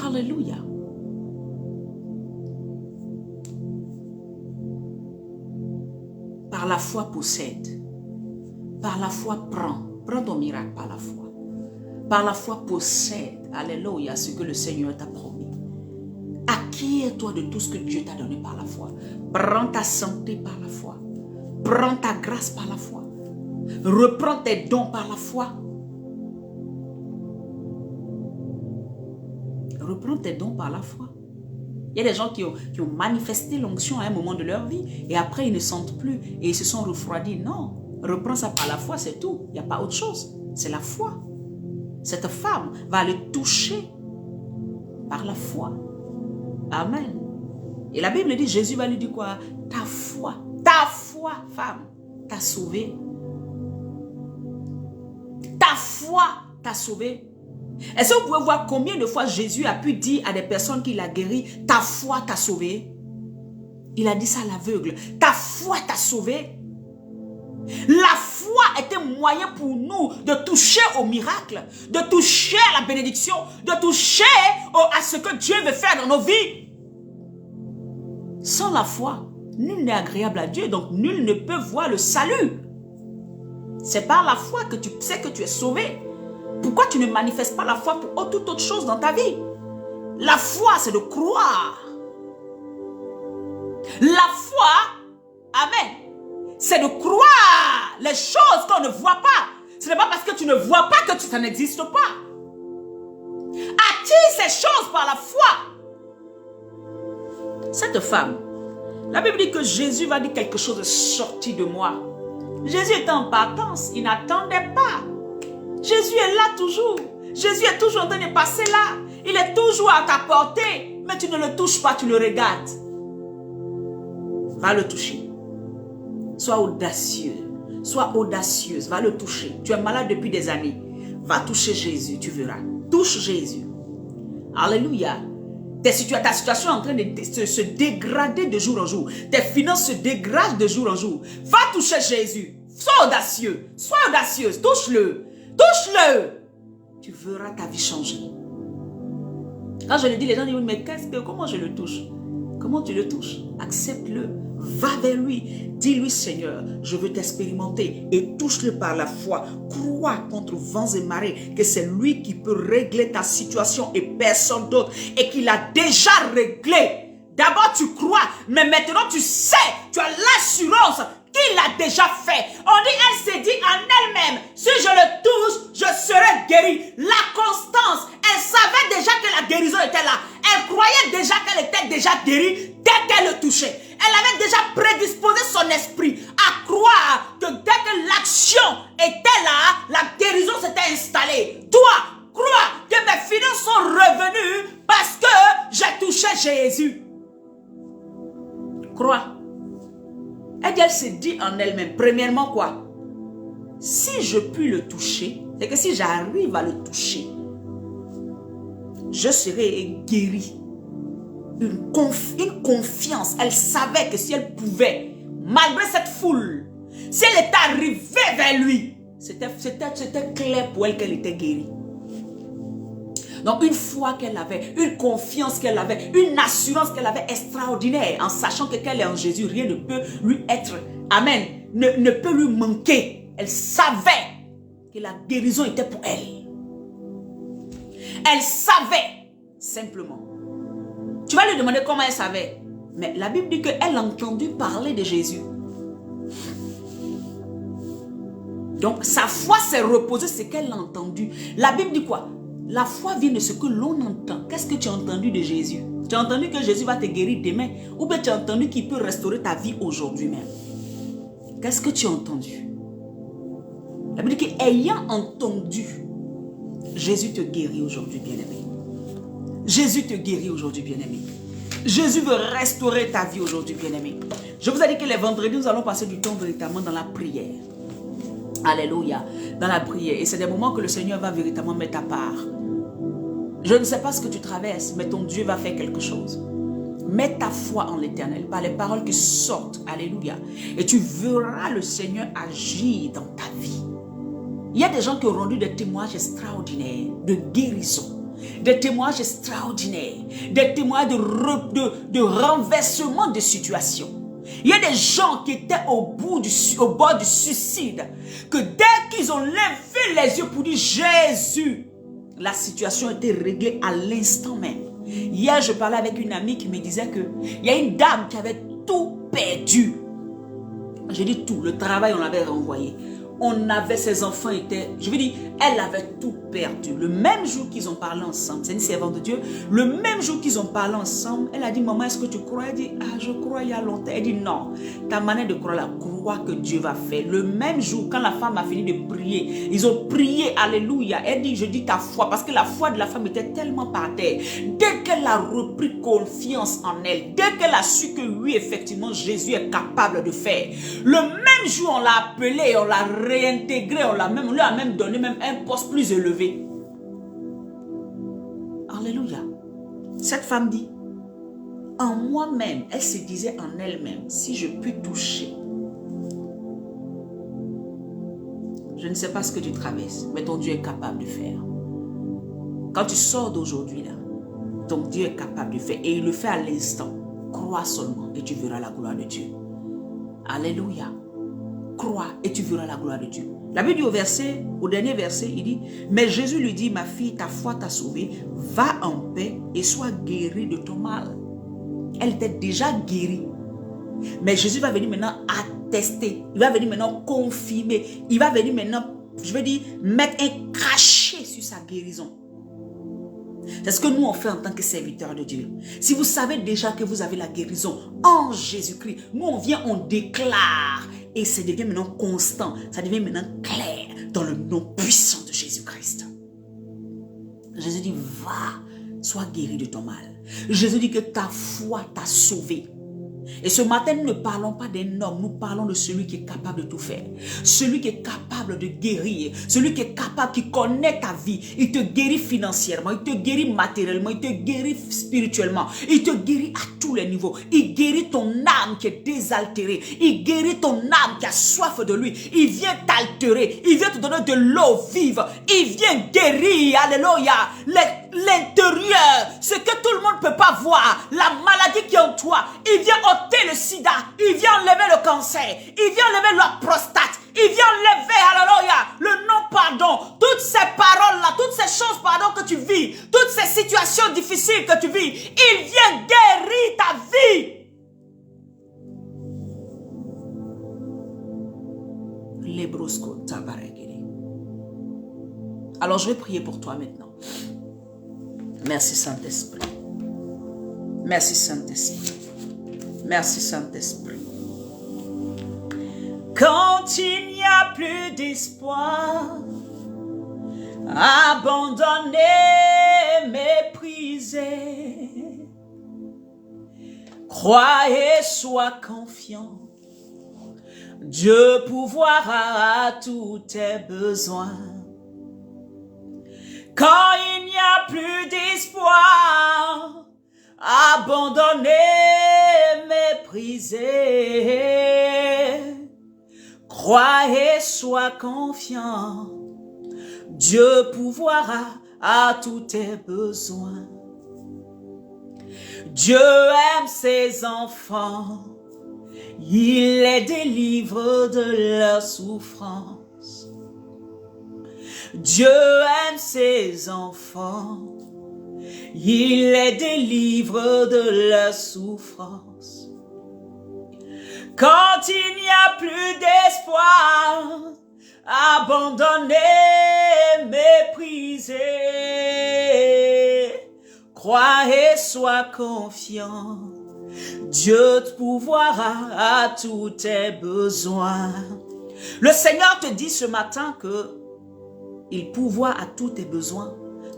Alléluia. Par la foi possède. Par la foi prends. Prends ton miracle par la foi. Par la foi possède. Alléluia, ce que le Seigneur t'a promis. Acquiers-toi de tout ce que Dieu t'a donné par la foi. Prends ta santé par la foi. Prends ta grâce par la foi. Reprends tes dons par la foi. Reprends tes dons par la foi. Il y a des gens qui ont manifesté l'onction à un moment de leur vie et après ils ne sentent plus et ils se sont refroidis. Non, reprends ça par la foi, c'est tout. Il n'y a pas autre chose. C'est la foi. Cette femme va le toucher par la foi. Amen. Et la Bible dit, Jésus va lui dire quoi? Ta foi, femme, t'a sauvé. Ta foi t'a sauvé. Est-ce que vous pouvez voir combien de fois Jésus a pu dire à des personnes qu'il a guéri, ta foi t'a sauvé? Il a dit ça à l'aveugle. Ta foi t'a sauvé. La foi est un moyen pour nous de toucher au miracle, de toucher à la bénédiction, de toucher à ce que Dieu veut faire dans nos vies. Sans la foi, nul n'est agréable à Dieu, donc nul ne peut voir le salut. C'est par la foi que tu sais que tu es sauvé. Pourquoi tu ne manifestes pas la foi pour toute autre chose dans ta vie? La foi, c'est de croire. La foi, amen, c'est de croire les choses qu'on ne voit pas. Ce n'est pas parce que tu ne vois pas que ça n'existe pas. Attire ces choses par la foi. Cette femme, la Bible dit que Jésus va dire quelque chose de sorti de moi. Jésus était en partance, il n'attendait pas. Jésus est là toujours. Jésus est toujours en train de passer là. Il est toujours à ta portée. Mais tu ne le touches pas, tu le regardes. Va le toucher. Sois audacieux. Sois audacieuse. Va le toucher. Tu es malade depuis des années. Va toucher Jésus, tu verras. Touche Jésus. Alléluia. Ta situation est en train de se dégrader de jour en jour. Tes finances se dégradent de jour en jour. Va toucher Jésus. Sois audacieux. Sois audacieuse. Touche-le. Touche-le. Tu verras ta vie changer. Quand je le dis, les gens disent, mais comment je le touche? Comment tu le touches? Accepte-le. Va vers lui. Dis-lui, Seigneur, je veux t'expérimenter et touche-le par la foi. Crois contre vents et marées que c'est lui qui peut régler ta situation et personne d'autre et qu'il a déjà réglé. D'abord, tu crois, mais maintenant tu sais, tu as l'assurance qu'il l'a déjà fait. On dit, elle s'est dit en elle-même, si je le touche, je serai guérie. La constance, elle savait déjà que la guérison était là. Elle croyait déjà qu'elle était déjà guérie dès qu'elle le touchait. Elle avait déjà prédisposé son esprit à croire que dès que l'action était là, la guérison s'était installée. Toi, crois que mes finances sont revenues parce que j'ai touché Jésus. Crois. Elle se dit en elle-même, premièrement quoi? Si je puis le toucher, c'est que si j'arrive à le toucher, je serai guérie. Une confiance. Elle savait que si elle pouvait, malgré cette foule, si elle était arrivée vers lui, c'était clair pour elle qu'elle était guérie. Donc une foi qu'elle avait, une confiance qu'elle avait, une assurance qu'elle avait extraordinaire, en sachant que qu'elle est en Jésus, rien ne peut lui être, amen, ne peut lui manquer. Elle savait que la guérison était pour elle. Elle savait, simplement. Tu vas lui demander comment elle savait. Mais la Bible dit qu'elle a entendu parler de Jésus. Donc sa foi s'est reposée sur ce qu'elle a entendu. La Bible dit quoi? La foi vient de ce que l'on entend. Qu'est-ce que tu as entendu de Jésus? Tu as entendu que Jésus va te guérir demain? Ou bien tu as entendu qu'il peut restaurer ta vie aujourd'hui même? Qu'est-ce que tu as entendu? La Bible dit qu'ayant entendu, Jésus te guérit aujourd'hui, bien-aimé. Jésus te guérit aujourd'hui, bien-aimé. Jésus veut restaurer ta vie aujourd'hui, bien-aimé. Je vous ai dit que les vendredis, nous allons passer du temps véritablement dans la prière. Alléluia. Dans la prière. Et c'est des moments que le Seigneur va véritablement mettre à part. Je ne sais pas ce que tu traverses, mais ton Dieu va faire quelque chose. Mets ta foi en l'Éternel par les paroles qui sortent. Alléluia. Et tu verras le Seigneur agir dans ta vie. Il y a des gens qui ont rendu des témoignages extraordinaires de guérison. Des témoignages extraordinaires. Des témoignages de renversement de situation. Il y a des gens qui étaient au bord du suicide. Que dès qu'ils ont levé les yeux pour dire Jésus, la situation a été réglée à l'instant même. Hier, je parlais avec une amie qui me disait qu'il y a une dame qui avait tout perdu. J'ai dit tout, le travail on l'avait renvoyé. Ses enfants étaient, je veux dire, elle avait tout perdu. Le même jour qu'ils ont parlé ensemble, c'est une servante de Dieu, le même jour qu'ils ont parlé ensemble, elle a dit, maman, est-ce que tu crois? Elle dit, ah, je crois il y a longtemps. Elle dit, non, ta manière de croire, la croix que Dieu va faire. Le même jour, quand la femme a fini de prier, ils ont prié, alléluia. Elle dit, je dis ta foi, parce que la foi de la femme était tellement par terre. Dès qu'elle a repris confiance en elle, dès qu'elle a su que oui, effectivement, Jésus est capable de faire, le même jour, on l'a appelé, on l'a réintégré, on lui a même donné même un poste plus élevé. Alléluia. Cette femme dit, en moi-même, elle se disait en elle-même, si je puis toucher. Je ne sais pas ce que tu traverses, mais ton Dieu est capable de faire. Quand tu sors d'aujourd'hui là, ton Dieu est capable de faire et il le fait à l'instant. Crois seulement et tu verras la gloire de Dieu. Alléluia. Crois et tu verras la gloire de Dieu. La Bible dit au dernier verset, il dit, mais Jésus lui dit, ma fille, ta foi t'a sauvée, va en paix et sois guérie de ton mal. Elle était déjà guérie. Mais Jésus va venir maintenant attester, il va venir maintenant confirmer, il va venir maintenant, je veux dire, mettre un cachet sur sa guérison. C'est ce que nous on fait en tant que serviteurs de Dieu. Si vous savez déjà que vous avez la guérison en Jésus-Christ, nous on vient, on déclare. Et ça devient maintenant constant, ça devient maintenant clair dans le nom puissant de Jésus-Christ. Jésus dit, va, sois guéri de ton mal. Jésus dit que ta foi t'a sauvé. Et ce matin, nous ne parlons pas d'un homme, nous parlons de celui qui est capable de tout faire. Celui qui est capable de guérir, celui qui est capable, qui connaît ta vie. Il te guérit financièrement, il te guérit matériellement, il te guérit spirituellement, il te guérit à tous les niveaux. Il guérit ton âme qui est désaltérée, il guérit ton âme qui a soif de lui. Il vient t'altérer, il vient te donner de l'eau vive, il vient guérir, alléluia, l'intérieur, ce que tout le monde ne peut pas voir, la maladie qui est en toi. Il vient ôter le sida, il vient enlever le cancer, il vient enlever la prostate, il vient enlever, alléluia, le non-pardon, toutes ces paroles-là, toutes ces choses, pardon, que tu vis, toutes ces situations difficiles que tu vis, il vient guérir ta vie. Alors je vais prier pour toi maintenant. Merci Saint-Esprit. Merci Saint-Esprit. Merci Saint-Esprit. Quand il n'y a plus d'espoir, abandonné, méprisé, crois et sois confiant. Dieu pourvoira à tous tes besoins. Quand il n'y a plus d'espoir, abandonné, méprisé, crois et sois confiant. Dieu pourvoira à tous tes besoins. Dieu aime ses enfants. Il les délivre de leur souffrance. Dieu aime ses enfants. Il les délivre de leur souffrance. Quand il n'y a plus d'espoir, abandonné, méprisé, crois et sois confiant. Dieu te pourvoira à tous tes besoins. Le Seigneur te dit ce matin que il pourvoit à tous tes besoins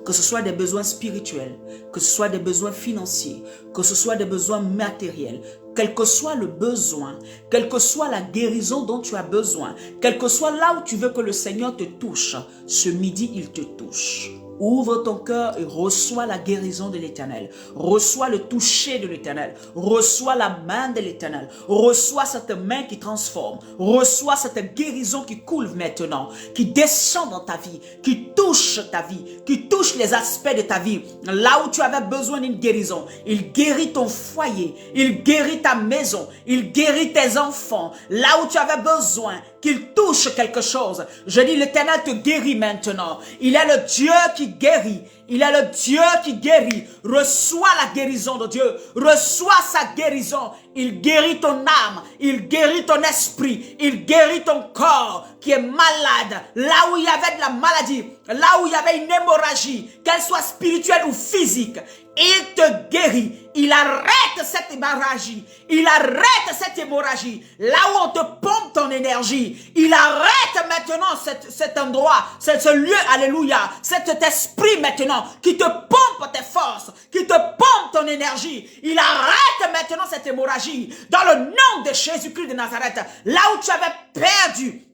Que ce soit des besoins spirituels, que ce soit des besoins financiers, que ce soit des besoins matériels, quel que soit le besoin, quelle que soit la guérison dont tu as besoin, quel que soit là où tu veux que le Seigneur te touche, ce midi, il te touche. Ouvre ton cœur et reçois la guérison de l'Éternel. Reçois le toucher de l'Éternel. Reçois la main de l'Éternel. Reçois cette main qui transforme. Reçois cette guérison qui coule maintenant, qui descend dans ta vie, qui touche ta vie, qui touche les aspects de ta vie. Là où tu avais besoin d'une guérison, il guérit ton foyer, il guérit ta maison, il guérit tes enfants. Là où tu avais besoin qu'il touche quelque chose, je dis l'Éternel te guérit maintenant. Il est le Dieu qui guérit. Il est le Dieu qui guérit. Reçois la guérison de Dieu. Reçois sa guérison. Il guérit ton âme. Il guérit ton esprit. Il guérit ton corps qui est malade. Là où il y avait de la maladie, là où il y avait une hémorragie, qu'elle soit spirituelle ou physique, il te guérit. Il arrête cette hémorragie. Il arrête cette hémorragie. Là où on te pompe ton énergie, il arrête maintenant cet endroit, ce lieu, alléluia, cet esprit maintenant qui te pompe tes forces, qui te pompe ton énergie. Il arrête maintenant cette hémorragie dans le nom de Jésus-Christ de Nazareth. Là où tu avais perdu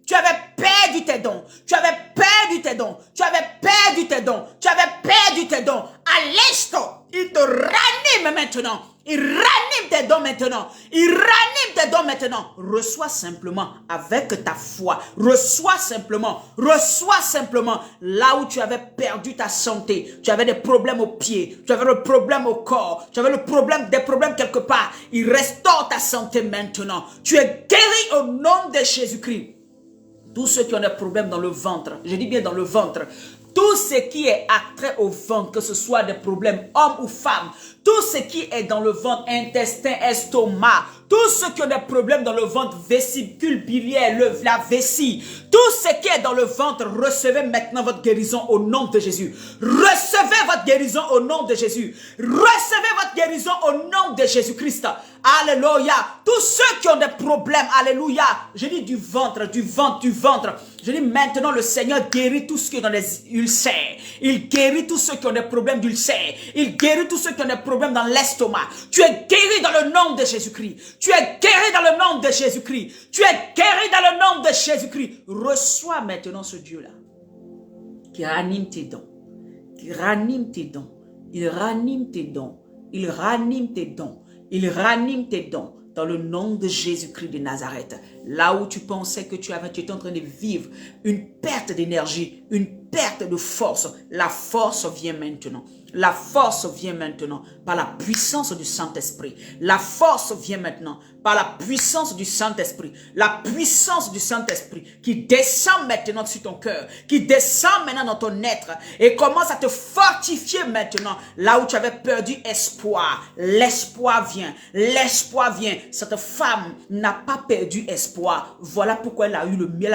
tes dons, tu avais perdu tes dons, tu avais perdu tes dons, tu avais perdu tes dons. À l'instant, il te ranime maintenant. Il ranime tes dons maintenant. Il ranime tes dons maintenant. Reçois simplement avec ta foi. Reçois simplement. Reçois simplement. Là où tu avais perdu ta santé, tu avais des problèmes aux pieds, tu avais le problème au corps, tu avais des problèmes quelque part. Il restaure ta santé maintenant. Tu es guéri au nom de Jésus-Christ. Tous ceux qui ont des problèmes dans le ventre, je dis bien dans le ventre, tout ce qui est attrait au ventre, que ce soit des problèmes hommes ou femmes, tout ce qui est dans le ventre, intestin, estomac, tous ceux qui ont des problèmes dans le ventre, vésicule biliaire, la vessie, tout ce qui est dans le ventre, recevez maintenant votre guérison au nom de Jésus. Recevez votre guérison au nom de Jésus. Recevez votre guérison au nom de Jésus-Christ. Alléluia. Tous ceux qui ont des problèmes, alléluia. Je dis du ventre. Je dis maintenant le Seigneur guérit tout ce qui est dans les ulcères. Il guérit tous ceux qui ont des problèmes d'ulcères. Il guérit tous ceux qui ont des problèmes dans l'estomac. Tu es guéri dans le nom de Jésus-Christ. Tu es guéri dans le nom de Jésus-Christ. Tu es guéri dans le nom de Jésus-Christ. Reçois maintenant ce Dieu-là qui ranime tes dons. Qui ranime tes dons. Il ranime tes dons. Il ranime tes dons. Il ranime tes dons. Dans le nom de Jésus-Christ de Nazareth. Là où tu pensais que tu étais en train de vivre une perte d'énergie, une perte de force, la force vient maintenant. La force vient maintenant par la puissance du Saint-Esprit. La force vient maintenant par la puissance du Saint-Esprit. La puissance du Saint-Esprit qui descend maintenant sur ton cœur, qui descend maintenant dans ton être et commence à te fortifier maintenant là où tu avais perdu espoir. L'espoir vient. L'espoir vient. Cette femme n'a pas perdu espoir. Voilà pourquoi elle a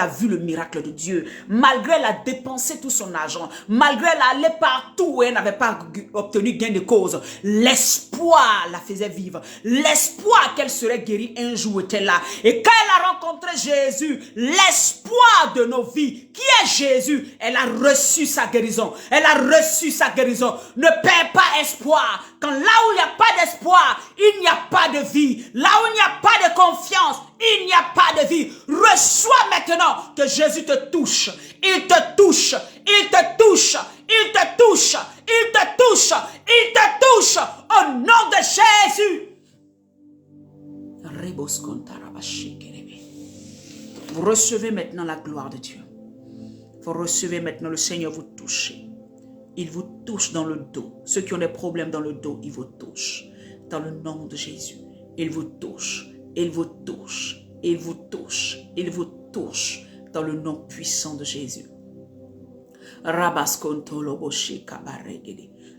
vu le miracle de Dieu. Malgré elle a dépensé tout son argent, malgré elle allait partout où elle n'avait pas obtenu gain de cause, l'espoir la faisait vivre. L'espoir qu'elle serait guérie un jour était là. Et quand elle a rencontré Jésus, l'espoir de nos vies, qui est Jésus, elle a reçu sa guérison. Elle a reçu sa guérison. Ne perds pas espoir. Quand là où il n'y a pas d'espoir, il n'y a pas de vie. Là où il n'y a pas de confiance, il n'y a pas de vie. Reçois maintenant que Jésus te touche. Il te touche. Il te touche. Il te touche. Il te touche. Il te touche. Au nom de Jésus. Vous recevez maintenant la gloire de Dieu. Vous recevez maintenant le Seigneur vous touche. Il vous touche dans le dos. Ceux qui ont des problèmes dans le dos, il vous touche. Dans le nom de Jésus, il vous touche. Il vous touche. Il vous touche. Il vous touche. Dans le nom puissant de Jésus.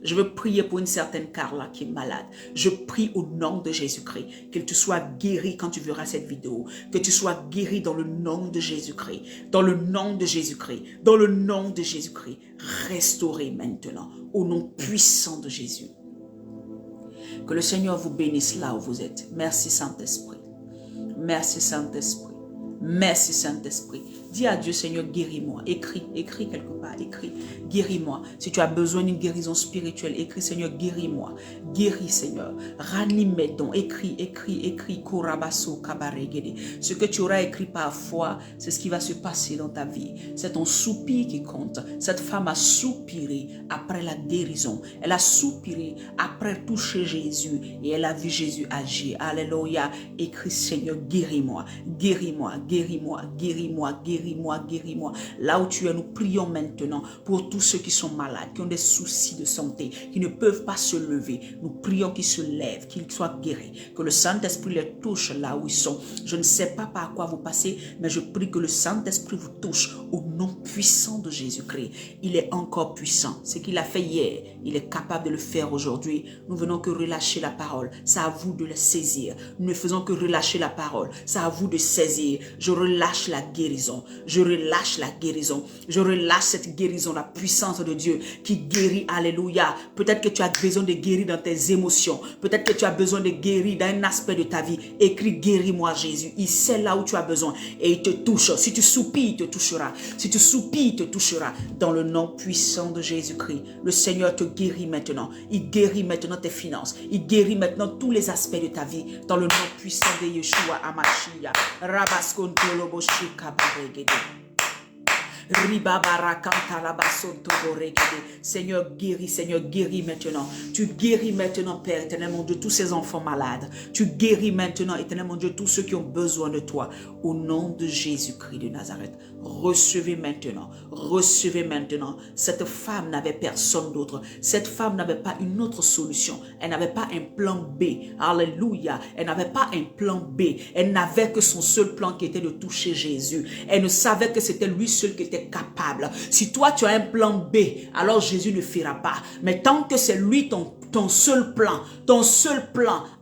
Je veux prier pour une certaine Carla qui est malade. Je prie au nom de Jésus-Christ qu'elle te soit guérie quand tu verras cette vidéo. Que tu sois guérie dans le nom de Jésus-Christ. Dans le nom de Jésus-Christ. Dans le nom de Jésus-Christ. Restaurée maintenant au nom puissant de Jésus. Que le Seigneur vous bénisse là où vous êtes. Merci Saint-Esprit. Merci Saint-Esprit. Merci Saint-Esprit. Dis à Dieu, Seigneur, guéris-moi. Écris quelque part, écris. Guéris-moi. Si tu as besoin d'une guérison spirituelle, écris, Seigneur, guéris-moi. Guéris, Seigneur. Ranime mes dons. Écris. Kourabaso kabaregede. Ce que tu auras écrit par foi, c'est ce qui va se passer dans ta vie. C'est ton soupir qui compte. Cette femme a soupiré après la guérison. Elle a soupiré après toucher Jésus et elle a vu Jésus agir. Alléluia. Écris, Seigneur, guéris-moi. Guéris-moi, guéris-moi, guéris-moi, guéris-moi, guéris-moi. Là où tu es, nous prions maintenant pour tous ceux qui sont malades, qui ont des soucis de santé, qui ne peuvent pas se lever. Nous prions qu'ils se lèvent, qu'ils soient guéris, que le Saint-Esprit les touche là où ils sont. Je ne sais pas par quoi vous passez, mais je prie que le Saint-Esprit vous touche au nom puissant de Jésus-Christ. Il est encore puissant. Ce qu'il a fait hier, il est capable de le faire aujourd'hui. Nous venons que relâcher la parole. C'est à vous de la saisir. Nous ne faisons que relâcher la parole. C'est à vous de saisir. Je relâche la guérison. Je relâche la guérison. Je relâche cette guérison, la puissance de Dieu qui guérit. Alléluia. Peut-être que tu as besoin de guérir dans tes émotions. Peut-être que tu as besoin de guérir dans un aspect de ta vie. Écris, guéris-moi Jésus. Il sait là où tu as besoin et il te touche. Si tu soupires, il te touchera. Si tu soupires, il te touchera. Dans le nom puissant de Jésus-Christ, le Seigneur te guérit maintenant. Il guérit maintenant tes finances. Il guérit maintenant tous les aspects de ta vie. Dans le nom puissant de Yeshua Amashia. Seigneur, guéris maintenant. Tu guéris maintenant, Père éternel, mon Dieu, tous ces enfants malades. Tu guéris maintenant, éternel, mon Dieu, tous ceux qui ont besoin de toi. Au nom de Jésus-Christ de Nazareth, recevez maintenant. Recevez maintenant. Cette femme n'avait personne d'autre. Cette femme n'avait pas une autre solution. Elle n'avait pas un plan B. Alléluia. Elle n'avait pas un plan B. Elle n'avait que son seul plan qui était de toucher Jésus. Elle ne savait que c'était lui seul qui était capable. Si toi tu as un plan B, alors Jésus ne fera pas. Mais tant que c'est lui ton seul plan,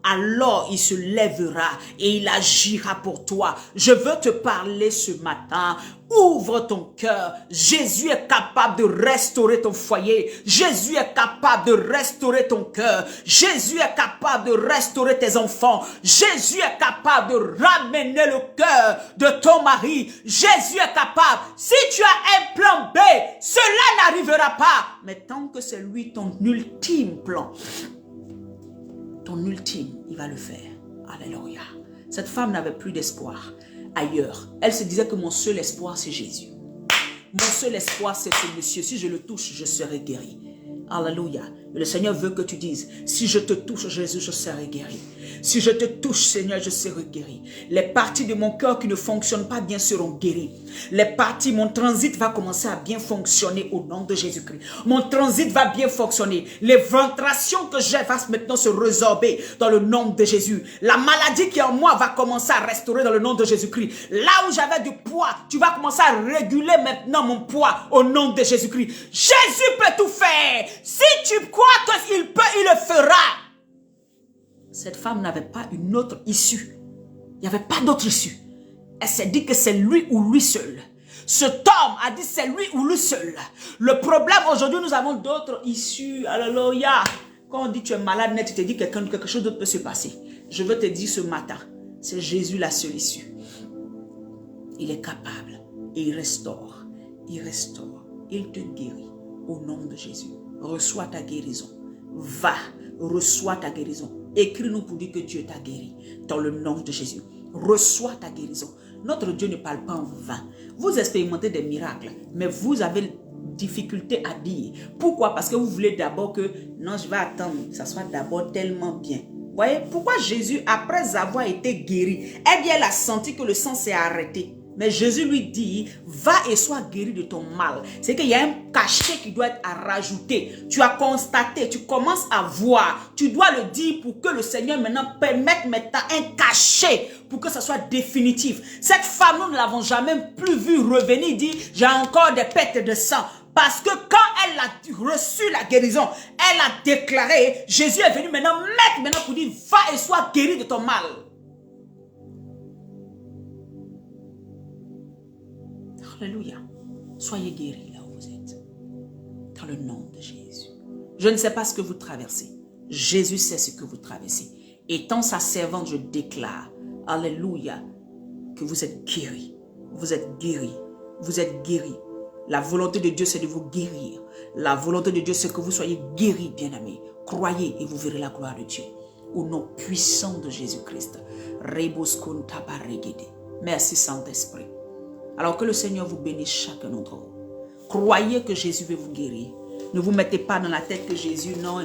alors il se lèvera et il agira pour toi. Je veux te parler ce matin. Ouvre ton cœur. Jésus est capable de restaurer ton foyer. Jésus est capable de restaurer ton cœur. Jésus est capable de restaurer tes enfants. Jésus est capable de ramener le cœur de ton mari. Jésus est capable. Si tu as un plan B, cela n'arrivera pas. Mais tant que c'est lui ton ultime plan, ton ultime, il va le faire. Alléluia. Cette femme n'avait plus d'espoir ailleurs. Elle se disait que mon seul espoir, c'est Jésus. Mon seul espoir, c'est ce monsieur. Si je le touche, je serai guéri. Alléluia. Le Seigneur veut que tu dises, si je te touche, Jésus, je serai guéri. Si je te touche, Seigneur, je serai guéri. Les parties de mon cœur qui ne fonctionnent pas bien seront guéries. Les parties, mon transit va commencer à bien fonctionner au nom de Jésus-Christ. Mon transit va bien fonctionner. L'éventration que j'ai va maintenant se résorber dans le nom de Jésus. La maladie qui est en moi va commencer à restaurer dans le nom de Jésus-Christ. Là où j'avais du poids, tu vas commencer à réguler maintenant mon poids au nom de Jésus-Christ. Jésus peut tout faire. Si tu crois qu'il peut, il le fera. Cette femme n'avait pas une autre issue. Il n'y avait pas d'autre issue. Elle s'est dit que c'est lui ou lui seul. Cet homme a dit c'est lui ou lui seul. Le problème aujourd'hui, nous avons d'autres issues. Alléluia. Quand on dit tu es malade, tu te dis que quelque chose d'autre peut se passer. Je veux te dire ce matin, c'est Jésus la seule issue. Il est capable et il restaure. Il restaure. Il te guérit au nom de Jésus. Reçois ta guérison. Va, reçois ta guérison. Écris-nous pour dire que Dieu t'a guéri dans le nom de Jésus. Reçois ta guérison. Notre Dieu ne parle pas en vain. Vous expérimentez des miracles, mais vous avez difficulté à dire. Pourquoi? Parce que vous voulez d'abord que, non, je vais attendre, que ça soit d'abord tellement bien. Vous voyez, pourquoi Jésus, après avoir été guéri, eh bien, elle a senti que le sang s'est arrêté. Mais Jésus lui dit, va et sois guéri de ton mal. C'est qu'il y a un cachet qui doit être à rajouter. Tu as constaté, tu commences à voir. Tu dois le dire pour que le Seigneur maintenant permette maintenant un cachet pour que ça soit définitif. Cette femme, nous ne l'avons jamais plus vue revenir dire, j'ai encore des pertes de sang. Parce que quand elle a reçu la guérison, elle a déclaré, Jésus est venu maintenant pour dire, va et sois guéri de ton mal. Alléluia. Soyez guéris là où vous êtes. Dans le nom de Jésus. Je ne sais pas ce que vous traversez. Jésus sait ce que vous traversez. Étant sa servante, je déclare, alléluia, que vous êtes guéris. Vous êtes guéris. vous êtes guéris. La volonté de Dieu, c'est de vous guérir. La volonté de Dieu, c'est que vous soyez guéris, bien-aimés. Croyez et vous verrez la gloire de Dieu. Au nom puissant de Jésus-Christ. Merci, Saint-Esprit. Alors que le Seigneur vous bénisse chacun d'entre vous. Croyez que Jésus veut vous guérir. Ne vous mettez pas dans la tête que Jésus, non.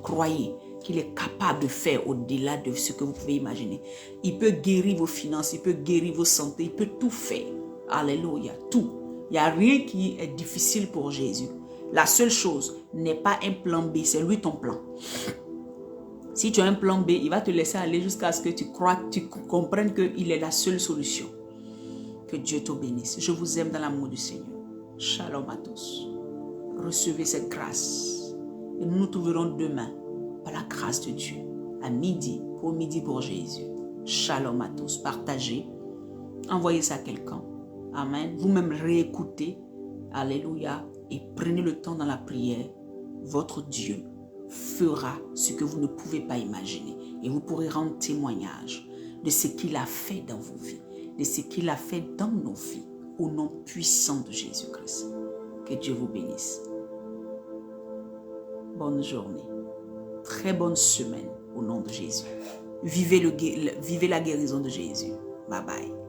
Croyez qu'il est capable de faire au-delà de ce que vous pouvez imaginer. Il peut guérir vos finances, il peut guérir vos santé, il peut tout faire. Alléluia, tout. Il n'y a rien qui est difficile pour Jésus. La seule chose n'est pas un plan B, c'est lui ton plan. Si tu as un plan B, il va te laisser aller jusqu'à ce que tu crois, tu comprennes qu'il est la seule solution. Que Dieu te bénisse. Je vous aime dans l'amour du Seigneur. Shalom à tous. Recevez cette grâce. Et nous nous trouverons demain par la grâce de Dieu. À midi pour Jésus. Shalom à tous. Partagez. Envoyez ça à quelqu'un. Amen. Vous-même réécoutez. Alléluia. Et prenez le temps dans la prière. Votre Dieu fera ce que vous ne pouvez pas imaginer. Et vous pourrez rendre témoignage de ce qu'il a fait dans vos vies. De ce qu'il a fait dans nos vies. Au nom puissant de Jésus-Christ. Que Dieu vous bénisse. Bonne journée. Très bonne semaine au nom de Jésus. Vivez la guérison de Jésus. Bye bye.